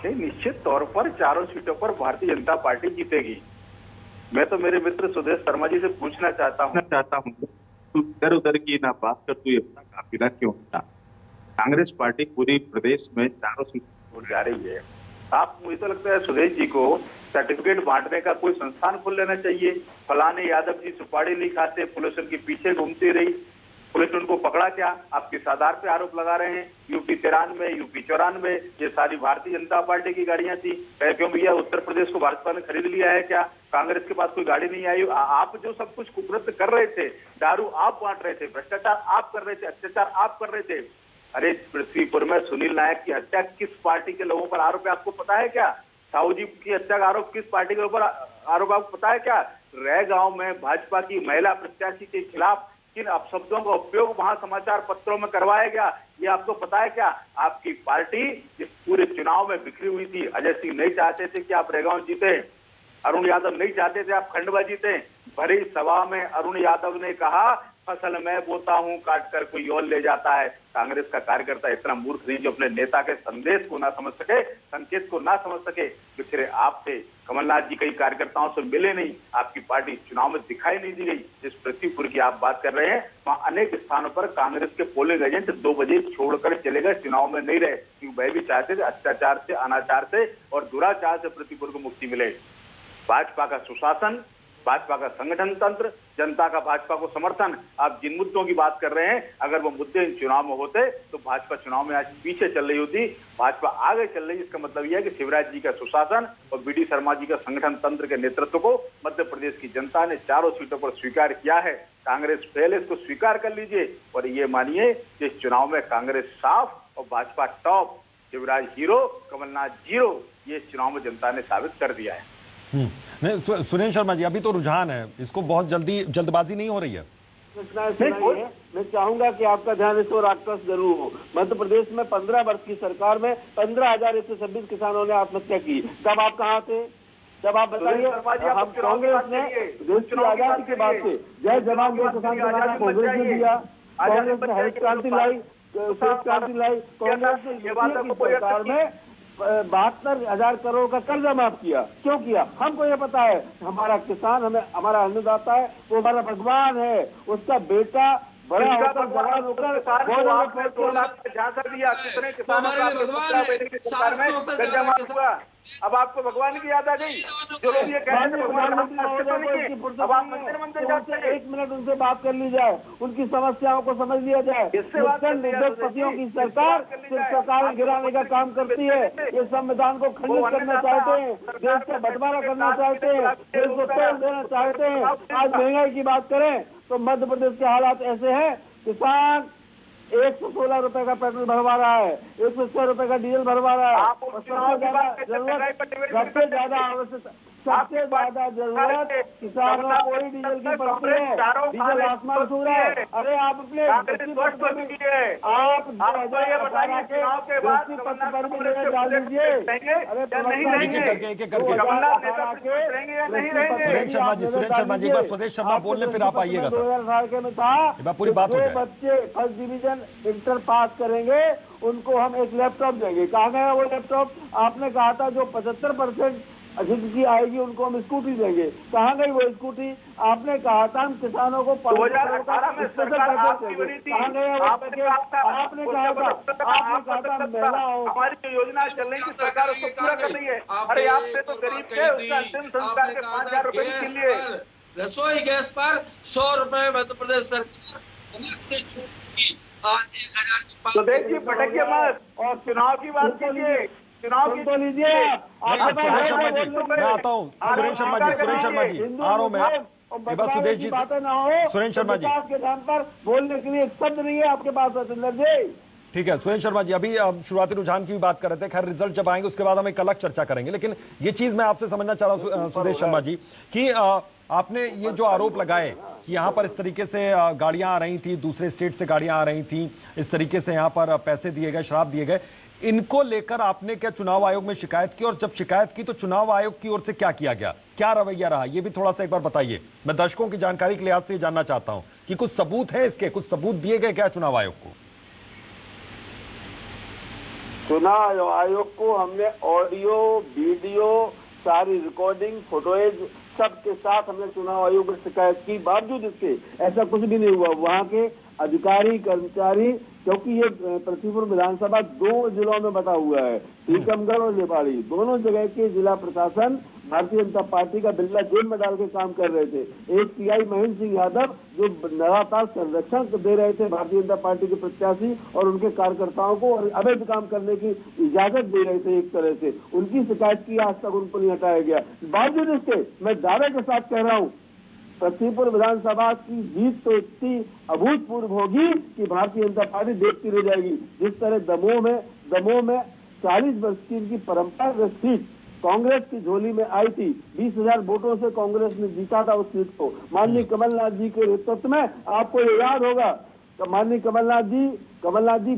निश्चित तौर पर चारों सीटों पर भारतीय जनता पार्टी जीतेगी। मैं तो मेरे मित्र सुदेश शर्मा जी से पूछना चाहता हूँ तू इधर उधर की ना बात कर, तू अपना काफिला क्यों होता? कांग्रेस पार्टी पूरी प्रदेश में चारों सीटों पर जा रही है। आप, मुझे तो लगता है सुदेश जी को सर्टिफिकेट बांटने का कोई संस्थान खोल लेना चाहिए। फलाने यादव जी सुपारी नहीं खाते, पुलिस उनके पीछे घूमती रही, पुलिस ने उनको पकड़ा क्या? आप किस आधार पे आरोप लगा रहे हैं? यूपी 93, यूपी 94 ये सारी भारतीय जनता पार्टी की गाड़ियां थी। क्यों भैया उत्तर प्रदेश को भाजपा ने खरीद लिया है क्या? कांग्रेस के पास कोई गाड़ी नहीं आई? आप जो सब कुछ कुकृत्य कर रहे थे, दारू आप बांट रहे थे, भ्रष्टाचार आप कर रहे थे, अत्याचार आप कर रहे थे। अरे पृथ्वीपुर में सुनील नायक की हत्या किस पार्टी के लोगों पर आरोप है आपको पता है क्या? साहू जी की हत्या का आरोप किस पार्टी के ऊपर आरोप आपको पता है क्या? रह गांव में भाजपा की महिला प्रत्याशी के खिलाफ किन अपशब्दों का उपयोग वहां समाचार पत्रों में करवाया गया, ये आपको पता है क्या? आपकी पार्टी इस पूरे चुनाव में बिखरी हुई थी। अजय सिंह नहीं चाहते थे कि आप रेगांव जीते, अरुण यादव नहीं चाहते थे आप खंडवा जीते। भरी सभा में अरुण यादव ने कहा फसल मैं बोता हूं काट कर कोई और ले जाता है। कांग्रेस का कार्यकर्ता इतना मूर्ख नहीं जो अपने नेता के संदेश को ना समझ सके, संकेत को ना समझ सके। पिछले आप थे, कमलनाथ जी कई कार्यकर्ताओं से मिले नहीं, आपकी पार्टी चुनाव में दिखाई नहीं दी गई। जिस पृथ्वीपुर की आप बात कर रहे हैं, वहां अनेक स्थानों पर कांग्रेस के पोलिंग एजेंट 2 बजे छोड़कर चले गए, चुनाव में नहीं रहे, क्योंकि वह भी चाहते थे अत्याचार से, अनाचार से और दुराचार से पृथ्वीपुर को मुक्ति मिले। भाजपा का सुशासन, भाजपा का संगठन तंत्र, जनता का भाजपा को समर्थन। आप जिन मुद्दों की बात कर रहे हैं, अगर वो मुद्दे इन चुनाव में होते तो भाजपा चुनाव में आज पीछे चल रही होती, भाजपा आगे चल रही। इसका मतलब यह है कि शिवराज जी का सुशासन और बीडी शर्मा जी का संगठन तंत्र के नेतृत्व को मध्य प्रदेश की जनता ने चारों सीटों पर स्वीकार किया है। कांग्रेस पहले इसको स्वीकार कर लीजिए और ये मानिए कि इस चुनाव में कांग्रेस साफ और Bhajpa top, Shivraj hero, Kamal Nath zero, ये इस चुनाव में जनता ने साबित कर दिया है। नहीं सुरेंद्र शर्मा जी, अभी तो रुझान है, इसको बहुत जल्दबाजी नहीं हो रही है। मैं चाहूंगा कि आपका ध्यान इस ओर आकर्षित जरूर हो। मध्य प्रदेश में 15 वर्ष की सरकार में 15,126 किसानों ने आत्महत्या की। तब आप कहाँ थे? जब आप बताइए, हम कांग्रेस ने देश की आजादी के बाद से जय जवान जय किसान का नारा कांग्रेस ने दिया, कांग्रेस ने हरित क्रांति लाई, श्वेत क्रांति लाई, कांग्रेस ने सरकार में 72,000 करोड़ का कर्जा माफ किया। क्यों किया? हमको ये पता है, हमारा किसान हमारा अन्नदाता है, वो हमारा भगवान है, उसका बेटा बड़ा होकर जवान होकर झांसा दिया। कितने किसानों अब आपको भगवान की याद आ गई? जो लोग ये कहते हैं अब आप मंदिर जाते हैं। 1 मिनट उनसे बात कर ली जाए, उनकी समस्याओं को समझ लिया जाए। उद्योगपतियों की सरकार सिर्फ सरकार गिराने का काम करती है। ये संविधान को खंडित करना चाहते हैं, देश का बंटवारा करना चाहते हैं, देश को तोड़ देना चाहते हैं। आज महंगाई की बात करें तो मध्य प्रदेश के हालात ऐसे हैं, किसान 116 रुपए का पेट्रोल भरवा रहा है, 106 रुपए का डीजल भरवा रहा है। सबसे ज्यादा आवश्यक, सबसे ज्यादा जरूरत किसानों को ही डीजल की पड़ती है। डीजल आसमान छू रहा है। अरे आप अपने आप 2018 के पत्र पर डाल दीजिए। अरे सुरेंद्र शर्मा जी, एक बार स्वदेश शर्मा बोलने फिर आप आइएगा। 2018 में था पूरी बात हो जाए। बच्चे फर्स्ट डिवीजन इंटर पास करेंगे उनको हम एक लैपटॉप देंगे। कहाँ गया वो लैपटॉप? आपने कहा था जो 75% जिनकी आएगी उनको हम स्कूटी देंगे। कहाँ गई वो स्कूटी? आपने कहा था हम किसानों को 2018 में सरकार आपकी बनी थी। आपने कहा था महिलाओं हमारी योजना चल रही थी, सरकार उसको पूरा कर रही है। अरे आपसे तो गरीब थे, उसका अंतिम संस्कार के 5,000 रुपए के लिए रसोई गैस पर 100 रुपए मध्य प्रदेश सरकार से छूट की। आज 1,000 तो देखिए, भटकिए मत और चुनाव की बात कीजिए। चुनाव की तो लीजिए। सुरेंद्र शर्मा जी, मैं आता हूँ। सुरेंद्र शर्मा जी आ रहा हूँ मैं। एक बार सुदेश जी, सुरेंद्र शर्मा जी के नाम पर बोलने के लिए शब्द नहीं है आपके पास जी। ठीक है सुरेंद्र शर्मा जी, अभी शुरुआती रुझान की भी बात कर रहे थे। खैर रिजल्ट जब आएंगे उसके बाद हम एक अलग चर्चा करेंगे, लेकिन ये चीज मैं आपसे समझना चाह रहा हूँ सुदेश शर्मा जी कि आपने ये जो आरोप लगाए कि यहाँ पर इस तरीके से गाड़ियां आ रही थी, दूसरे स्टेट से गाड़ियां आ रही थी, इस तरीके से यहाँ पर पैसे दिए गए, शराब दिए गए, इनको लेकर आपने क्या चुनाव आयोग में शिकायत की? और जब शिकायत की तो चुनाव आयोग की ओर से क्या किया गया, क्या रवैया रहा, ये भी थोड़ा सा एक बार बताइए। मैं दर्शकों की जानकारी के लिहाज से जानना चाहता हूं कि कुछ सबूत है इसके, कुछ सबूत दिए गए क्या चुनाव आयोग को? चुनाव आयोग को हमने ऑडियो, वीडियो, सारी रिकॉर्डिंग, फोटोएज सबके साथ हमने चुनाव आयोग में शिकायत की। बावजूद इसके ऐसा कुछ भी नहीं हुआ। वहाँ के अधिकारी कर्मचारी, क्योंकि ये पृथ्वीपुर विधानसभा 2 जिलों में बटा हुआ है, टीकमगढ़ और निवाड़ी, दोनों जगह के जिला प्रशासन भारतीय जनता पार्टी का बिल्ला जेब में डाल के काम कर रहे थे। एक टीआई महेंद्र सिंह यादव जो लगातार संरक्षण दे रहे थे भारतीय जनता पार्टी के प्रत्याशी और उनके कार्यकर्ताओं को, और अवैध काम करने की इजाजत दे रहे थे एक तरह से, उनकी शिकायत की, आज तक उनको नहीं हटाया गया। बावजूद इसके मैं दावे के साथ कह रहा हूँ, पृथ्वीपुर विधानसभा की जीत तो इतनी अभूतपूर्व होगी कि भारतीय जनता पार्टी देखती रह जाएगी। जिस तरह दमोह में 40 वर्ष की इनकी परंपरागत सीट कांग्रेस की झोली में आई थी, 20,000 वोटों से कांग्रेस ने जीता था उस सीट को माननीय कमलनाथ जी के नेतृत्व में। आपको ये याद होगा, माननीय कमलनाथ जी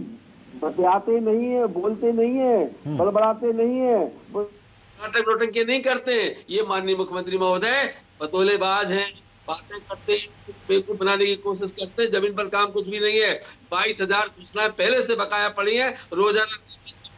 बतियाते नहीं है, बोलते नहीं है, बड़बड़ाते नहीं है, नोटंकी नहीं करते। ये माननीय मुख्यमंत्री महोदय बतौलेबाज हैं, बातें करते हैं, बेवकूफ बनाने की कोशिश करते हैं। जमीन पर काम कुछ भी नहीं है। 22,000 घोषणाएं पहले से बकाया पड़ी है। रोजाना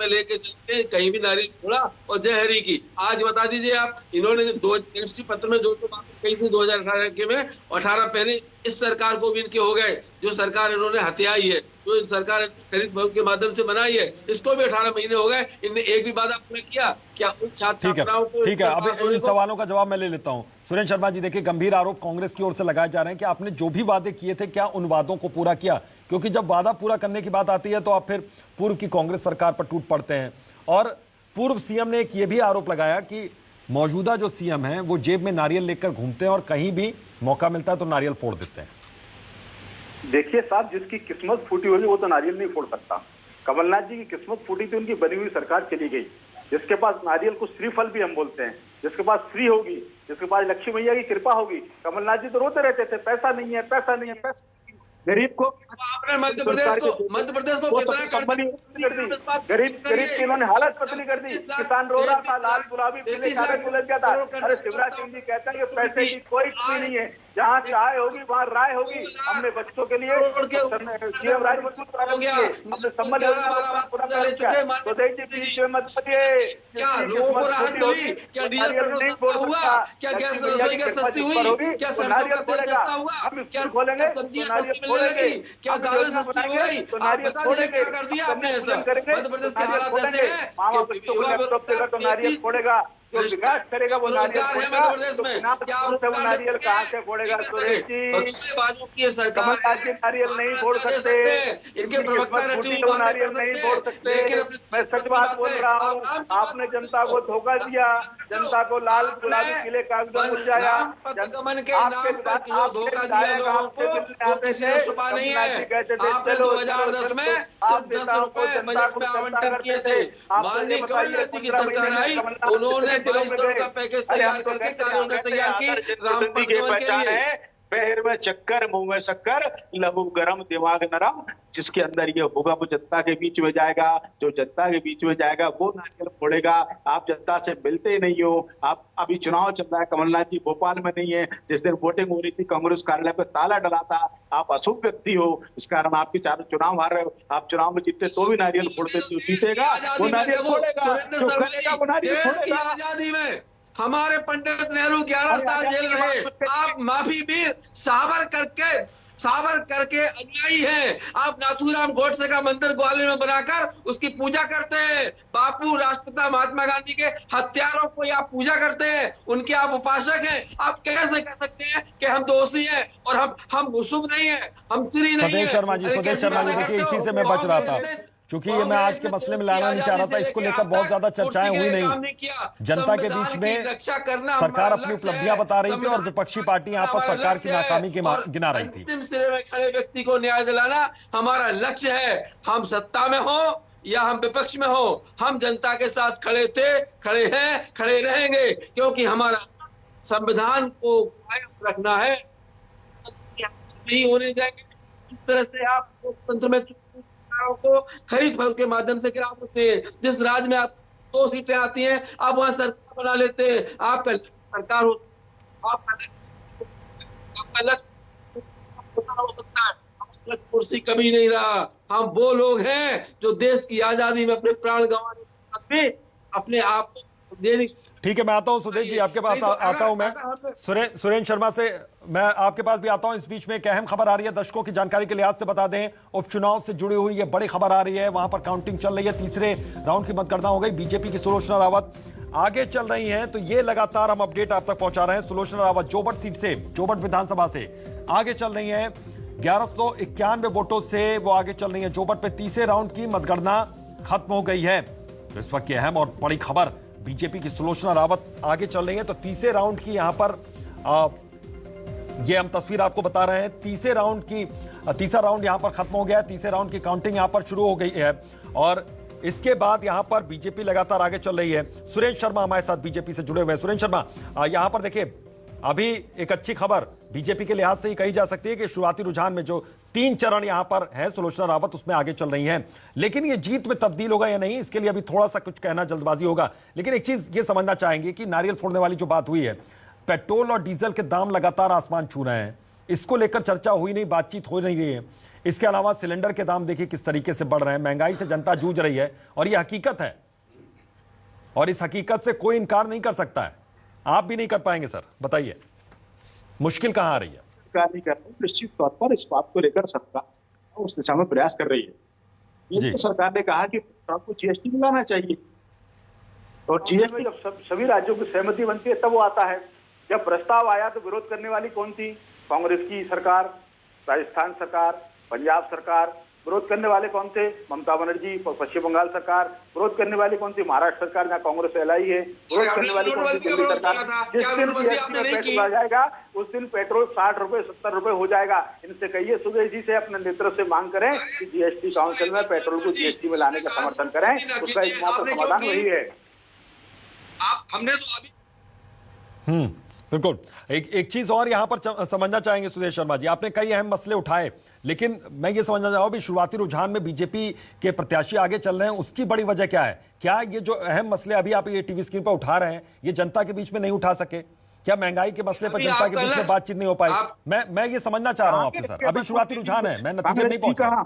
में लेके चलते हैं, कहीं भी नारियल फोड़ा और जय हरी की। आज बता दीजिए आप, इन्होंने दो नियुक्ति पत्र में जो बातें कही थी 2018 के में, 18 पहले इस सरकार को भी इनके हो गए। जो सरकार इन्होंने हथियाई है, जो सरकार खरीद फरोख्त के माध्यम से बनाई है, इसको भी 18 महीने हो गए। इनने एक भी वादा पूरा किया क्या? उन छात्र छात्राओं को ठीक है, अब इन सवालों का जवाब मैं ले लेता हूं। सुरेंद्र शर्मा जी, देखिए, गंभीर आरोप कांग्रेस की ओर से लगाए जा रहे हैं कि आपने जो भी वादे किए थे, क्या उन वादों को पूरा किया? क्योंकि जब वादा पूरा करने की बात आती है तो आप फिर पूर्व की कांग्रेस सरकार पर टूट पड़ते हैं। और पूर्व सीएम ने एक ये भी आरोप लगाया कि मौजूदा जो सीएम हैं वो जेब में नारियल लेकर घूमते हैं और कहीं भी मौका मिलता है तो नारियल फोड़ देते हैं। देखिए साहब, जिसकी किस्मत फूटी होगी वो तो नारियल नहीं फोड़ सकता। कमलनाथ जी की किस्मत फूटी थी, उनकी बनी हुई सरकार चली गई। जिसके पास नारियल को श्रीफल भी हम बोलते हैं, जिसके पास फ्री होगी, जिसके पास लक्ष्मी मैया की कृपा होगी। कमलनाथ जी तो रोते रहते थे, पैसा नहीं है, पैसा नहीं है, पैसा। गरीब को आपने मध्य प्रदेश को गरीब की इन्होंने हालत पतली कर दी। किसान रो रहा था, लाल गुलाबी पीले कागज में लग गया था। अरे शिवराज सिंह जी कहते हैं कि पैसे की कोई कमी नहीं है, जहाँ चाय होगी वहाँ राय होगी। हमने बच्चों के लिए सीएम राय मजबूत प्रारंभ किए, हमने संबल योजना पूरा कर दिया। तो देखिए बीच में मत करिए, नहीं छोड़ूंगा, क्या गैस रसोई गैस सस्ती हुई, क्या नारियल फोड़ेगा, हम स्कूल खोलेंगे नारियल फोड़ेंगे, क्या दालें सस्ती हो गई तो नारियल फोड़ेंगे, कर दिया आपने ऐसा। मध्य प्रदेश के हालात ऐसे हैं, मामा बच्चों को लैपटॉप देगा तो नारियल फोड़ेगा, जो विकास करेगा वो नारियल फोड़ेगा। तो वो नारियल कहाँ से फोड़ेगा? सुरेश जी, कमलनाथ जी नारियल नहीं फोड़ सकते, इनके प्रवक्ता वो नारियल नहीं फोड़ सकते। मैं सच बात बोल रहा हूँ, आपने जनता को धोखा दिया, जनता को लाल गुलाबी किले कागजों में उलझाया। आपके बात धोखा दिया लोगों को, किसी ने छुपा नहीं है। आपने 2010 में सिर्फ 10 रुपए बजट में आवंटन किए थे। माननीय कमलनाथ जी की सरकार आई, उन्होंने 22 करोड़ का पैकेज तैयार करके कार्य उन्हें तैयार की। राम की पहचान है, पैर में चक्कर मुंह में शक्कर, लहू गरम दिमाग नरम। जिसके अंदर ये होगा वो जनता के बीच में जाएगा, जो जनता के बीच में जाएगा वो नारियल फोड़ेगा। आप जनता से मिलते ही नहीं हो। आप अभी चुनाव चल रहा है, कमलनाथ जी भोपाल में नहीं है। जिस दिन वोटिंग हो रही थी कांग्रेस कार्यालय पे ताला डला था। आप अशुभ व्यक्ति हो, इस कारण आपके चारों चुनाव हार रहे हो। आप चुनाव में जीतते तो भी नारियल फोड़ते, जो जीतेगा वो नारियल फोड़ेगा, जो करेगा वो नारियल फोड़ेगा। आजादी में हमारे पंडित नेहरू 11 साल जेल रहे। आप माफी भी सावर करके अनुयायी है। आप नाथूराम गोडसे का मंदिर ग्वालियर में बनाकर उसकी पूजा करते हैं। बापू राष्ट्रपिता महात्मा गांधी के हत्यारों को आप पूजा करते हैं, उनके आप उपासक हैं। आप कैसे कह सकते हैं कि हम दोषी हैं और हम शुभ नहीं है, हम श्री नहीं है? स्वदेश शर्मा जी, देखिए, इसी से मैं बच रहा था, क्योंकि ये मैं आज के मसले में लाना नहीं चाह रहा था। इसको लेकर बहुत ज्यादा चर्चाएं हुई नहीं। जनता के बीच में सरकार अपनी उपलब्धियां बता रही थी और विपक्षी पार्टी यहाँ पर सरकार की नाकामी गिना रही थी। अंतिम सिरे में खड़े व्यक्ति को न्याय दिलाना हमारा लक्ष्य है। हम सत्ता में हो या हम विपक्ष में हो, हम जनता के साथ खड़े थे, खड़े हैं, खड़े रहेंगे, क्योंकि हमारा संविधान को कायम रखना है, नहीं होने जाएंगे। इस तरह से आप लोकतंत्र में को खरीद फरोख्त के माध्यम से गिरा सकते हैं। जिस राज्य में आप 2 सीटें आती हैं, आप वहां सरकार बना लेते हैं। आपका सरकार आपका लक्ष्य हो सकता है, कुर्सी कभी नहीं रहा। हम वो लोग हैं जो देश की आजादी में अपने प्राण गंवाने के बाद भी अपने आप को देने। ठीक है, मैं आता हूं सुदेश जी, आपके पास आता हूं मैं। सुरेंद्र शर्मा से मैं आपके पास भी आता हूं। इस बीच में एक अहम खबर आ रही है, दर्शकों की जानकारी के लिहाज से बता दें, उपचुनाव से जुड़ी हुई ये बड़ी खबर आ रही है। वहां पर काउंटिंग चल रही है, तीसरे राउंड की मतगणना हो गई। बीजेपी की सुलोचना रावत आगे चल रही हैं, तो ये लगातार हम अपडेट आप तक पहुंचा रहे हैं। सुलोचना रावत जोबट सीट से, जोबट विधानसभा से आगे चल रही है। 1191 वोटों से वो आगे चल रही है। जोबट पे तीसरे राउंड की मतगणना खत्म हो गई है। तो इस वक्त की अहम और बड़ी खबर, बीजेपी की सुलोचना रावत आगे चल रही है। तो तीसरे राउंड की यहां पर ये हम तस्वीर आपको बता रहे हैं। तीसरा राउंड यहां पर खत्म हो गया है। तीसरे राउंड की काउंटिंग यहां पर शुरू हो गई है और इसके बाद यहां पर बीजेपी लगातार आगे चल रही है। सुरेंद्र शर्मा हमारे साथ बीजेपी से जुड़े हुए हैं। सुरेंद्र शर्मा, यहां पर देखिए, अभी एक अच्छी खबर बीजेपी के लिहाज से ही कही जा सकती है कि शुरुआती रुझान में जो 3 चरण यहां पर है, सुलोचना रावत उसमें आगे चल रही हैं। लेकिन ये जीत में तब्दील होगा या नहीं, इसके लिए अभी थोड़ा सा कुछ कहना जल्दबाजी होगा। लेकिन एक चीज ये समझना चाहेंगे कि नारियल फोड़ने वाली जो बात हुई है, पेट्रोल और डीजल के दाम लगातार आसमान छू रहे हैं, इसको लेकर चर्चा हुई नहीं, बातचीत हो नहीं रही है। इसके अलावा सिलेंडर के दाम देखिए किस तरीके से बढ़ रहे हैं, महंगाई से जनता जूझ रही है और यह हकीकत है, और इस हकीकत से कोई इनकार नहीं कर सकता है। आप भी नहीं कर पाएंगे सर, बताइए मुश्किल कहां आ रही है? नहीं कर रही, निश्चित तौर पर इस बात को लेकर सरकार उस दिशा में प्रयास कर रही है। ये तो सरकार ने कहा कि पेट्रोल को जीएसटी में लाना चाहिए, और जीएसटी जब सभी राज्यों की सहमति बनती है तब वो आता है। जब प्रस्ताव आया तो विरोध करने वाली कौन थी? कांग्रेस की सरकार, राजस्थान सरकार, पंजाब सरकार। विरोध करने वाले कौन थे? ममता बनर्जी, पश्चिम बंगाल सरकार। विरोध करने वाली कौन थी? महाराष्ट्र सरकार, जहाँ कांग्रेस एलआई है। विरोध करने वाली कौन सी? दिल्ली सरकार। जिस दिन पेट्रोल आ जाएगा उस दिन पेट्रोल 60 रुपए 70 रुपए हो जाएगा। इनसे कहिए, सुदेश जी से अपने नेतृत्व से मांग करें कि जीएसटी काउंसिल में पेट्रोल को जीएसटी में लाने का समर्थन करें। उसका एकमात्र समाधान वही है। हमने तो अभी बिल्कुल। एक चीज और यहां पर समझना चाहेंगे सुदेश शर्मा जी, आपने कई अहम मसले उठाए, लेकिन मैं ये समझना चाहूंगा भी शुरुआती रुझान में बीजेपी के प्रत्याशी आगे चल रहे हैं, उसकी बड़ी वजह क्या है? क्या ये जो अहम मसले अभी आप ये टीवी स्क्रीन पर उठा रहे हैं, ये जनता के बीच में नहीं उठा सके? क्या महंगाई के मसले पर जनता के बीच में बातचीत नहीं हो पाई? मैं ये समझना चाह रहा हूं आपसे सर, अभी शुरुआती रुझान है, मैं नतीजे नहीं पहुंचा।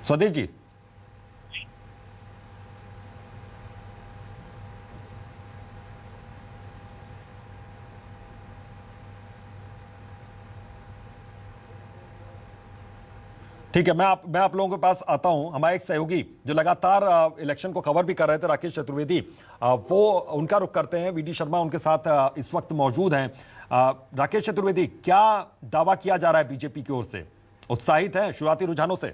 स्वदेश जी, ठीक है, मैं आप लोगों के पास आता हूं। हमारे एक सहयोगी जो लगातार इलेक्शन को कवर भी कर रहे थे, राकेश चतुर्वेदी, वो उनका रुख करते हैं। वीडी शर्मा उनके साथ इस वक्त मौजूद हैं। राकेश चतुर्वेदी, क्या दावा किया जा रहा है बीजेपी की ओर से? उत्साहित है शुरुआती रुझानों से?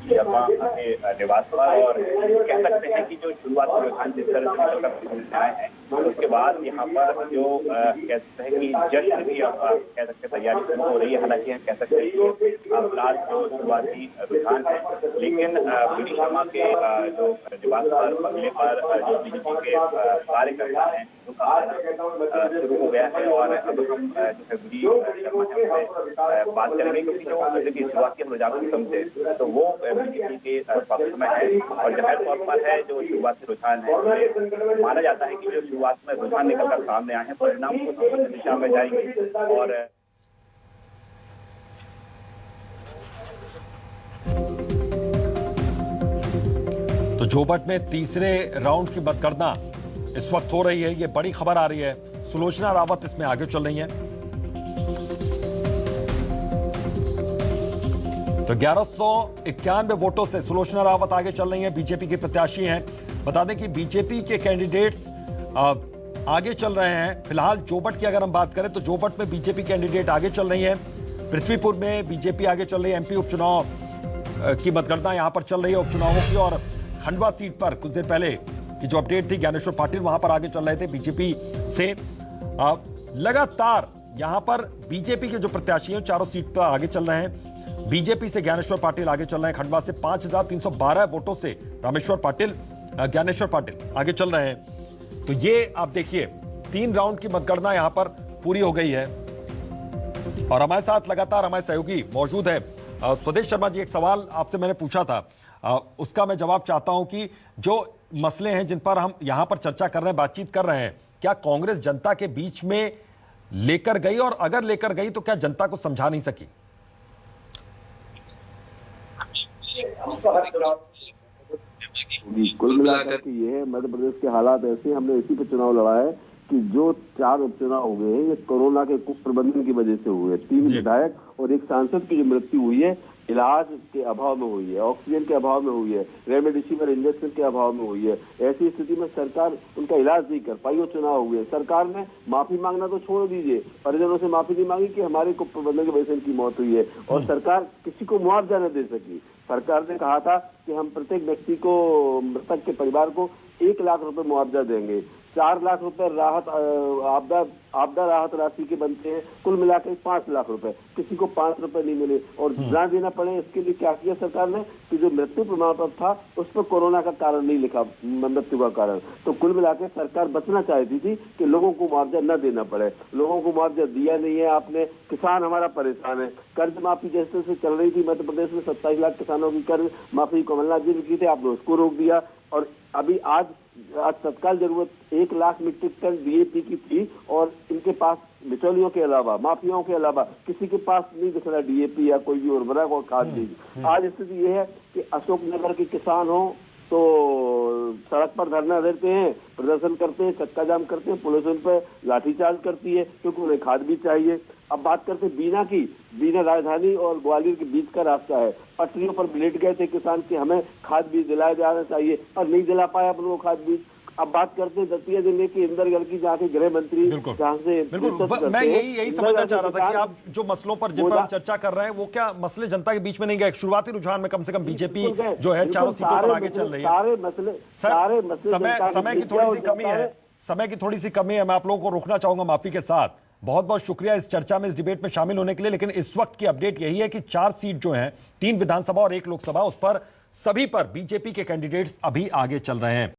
निवास पर, और कह सकते हैं कि जो शुरुआती रुझान जिस तरह से आए हैं, उसके बाद यहाँ पर जो कह सकते हैं कि जश्न भी कह सकते हैं तैयारी शुरू हो रही है। हालांकि कह सकते हैं कि फिलहाल जो शुरुआती रुझान है, लेकिन वीडी शर्मा के जो निवास पर बंगले पर जो बीजेपी के कार्यकर्ता हैं शुरू हो गया है, और अब हम जो है वीडी शर्मा से बात करेंगे, क्योंकि जो शुरुआती रुझान समझे तो वो बीजेपी के पक्ष में है, और जाहिर तौर पर है जो शुरुआती रुझान है, माना जाता है कि जो शुरुआत में रुझान निकलकर सामने आए हैं, परिणाम को दिशा में जाएंगे। और तो जोबट में तीसरे राउंड की मतगणना इस वक्त हो रही है, ये बड़ी खबर आ रही है। सुलोचना रावत इसमें आगे चल रही हैं। तो 1191 वोटों से सुलोचना रावत आगे चल रही हैं, बीजेपी के प्रत्याशी हैं। बता दें कि बीजेपी के कैंडिडेट्स आगे चल रहे हैं। फिलहाल जोबट की अगर हम बात करें तो जोबट में बीजेपी कैंडिडेट आगे चल रही हैं। पृथ्वीपुर में बीजेपी आगे चल रही है। एमपी उपचुनाव की मतगणना यहां पर चल रही है उपचुनावों की, और खंडवा सीट पर कुछ देर पहले की जो अपडेट थी, ज्ञानेश्वर पाटिल वहां पर आगे चल रहे थे बीजेपी से। लगातार यहां पर बीजेपी के जो प्रत्याशी हैं चारों सीट पर आगे चल रहे हैं। बीजेपी से ज्ञानेश्वर पाटिल आगे चल रहे हैं। खंडवा से 5312 वोटों से ज्ञानेश्वर पाटिल आगे चल रहे हैं। तो ये आप देखिए 3 राउंड की मतगणना यहां पर पूरी हो गई है, और हमारे साथ लगातार हमारे सहयोगी मौजूद है। स्वदेश शर्मा जी, एक सवाल आपसे मैंने पूछा था, उसका मैं जवाब चाहता हूं कि जो मसले हैं जिन पर हम यहां पर चर्चा कर रहे हैं, बातचीत कर रहे हैं, क्या कांग्रेस जनता के बीच में लेकर गई, और अगर लेकर गई तो क्या जनता को समझा नहीं सकी? कुल मिलाकर ये है, मध्य प्रदेश के हालात ऐसे, हमने इसी पे चुनाव लड़ा है कि जो 4 उपचुनाव हो गए हैं ये कोरोना के कुप्रबंधन की वजह से हुए। 3 विधायक और 1 सांसद की जो मृत्यु हुई है इलाज के अभाव में हुई है, ऑक्सीजन के अभाव में हुई है, रेमडेसिविर इंजेक्शन के अभाव में हुई है। ऐसी स्थिति में सरकार उनका इलाज नहीं कर पाई और चुनाव हुए। सरकार ने माफी मांगना तो छोड़ दीजिए, परिजनों से माफी नहीं मांगी कि हमारे कुप्रबंधन की वजह से इनकी मौत हुई है, और सरकार किसी को मुआवजा न दे सकी। सरकार ने कहा था कि हम प्रत्येक व्यक्ति को, मृतक के परिवार को 1 लाख रुपए मुआवजा देंगे, 4 लाख रुपए राहत आपदा आपदा राहत राशि के बनते हैं, कुल मिलाकर 5 लाख रुपए, किसी को 5 रुपए नहीं मिले और ना देना पड़े। इसके लिए क्या किया सरकार ने कि जो मृत्यु प्रमाण पत्र था उस पर कोरोना का कारण नहीं लिखा, मृत्यु का कारण। तो कुल मिलाकर सरकार बचना चाहती थी कि लोगों को मुआवजा न देना पड़े। लोगों को मुआवजा दिया नहीं है आपने, किसान हमारा परेशान है। कर्ज माफी जैसे से चल रही थी मध्य प्रदेश में, 27 लाख किसानों की कर्ज माफी कमलनाथ जी ने की थी, आपने उसको रोक दिया। और अभी आज तत्काल जरूरत 1 लाख मीट्रिक टन डीएपी की थी और इनके पास बिचौलियों के अलावा, माफियाओं के अलावा किसी के पास नहीं दिख रहा डीएपी या कोई भी उर्वरक और खाद बीज। आज स्थिति ये है कि अशोकनगर के किसान हो तो सड़क पर धरना देते हैं, प्रदर्शन करते हैं, चक्का जाम करते हैं, पुलिस उन पर लाठीचार्ज करती है क्योंकि उन्हें खाद भी चाहिए। अब बात करते हैं बीना की। बीना राजधानी और ग्वालियर के बीच का रास्ता है। पटरियों पर लेट गए थे किसान कि हमें खाद बीज दिलाया जाना चाहिए और नहीं दिला पाया अपन वो खाद बीज। अब बात करते हैं दतिया जिले के इंदरगढ़ की, जहाँ के गृह मंत्री जहाँ से बिल्कुल मैं यही समझना चाह रहा था कि आप जो मसलों पर जिन पर हम चर्चा कर रहे हैं वो क्या मसले जनता के बीच में नहीं गए? शुरुआती रुझान में कम से कम बीजेपी जो है 4 सीटों पर आगे चल रही है। सारे मसले समय की थोड़ी सी कमी है, समय की थोड़ी सी कमी है। मैं आप लोगों को रोकना चाहूंगा माफी के साथ। बहुत बहुत शुक्रिया इस चर्चा में, इस डिबेट में शामिल होने के लिए। लेकिन इस वक्त की अपडेट यही है कि 4 सीट जो हैं, 3 विधानसभा और 1 लोकसभा, उस पर सभी पर बीजेपी के कैंडिडेट्स अभी आगे चल रहे हैं।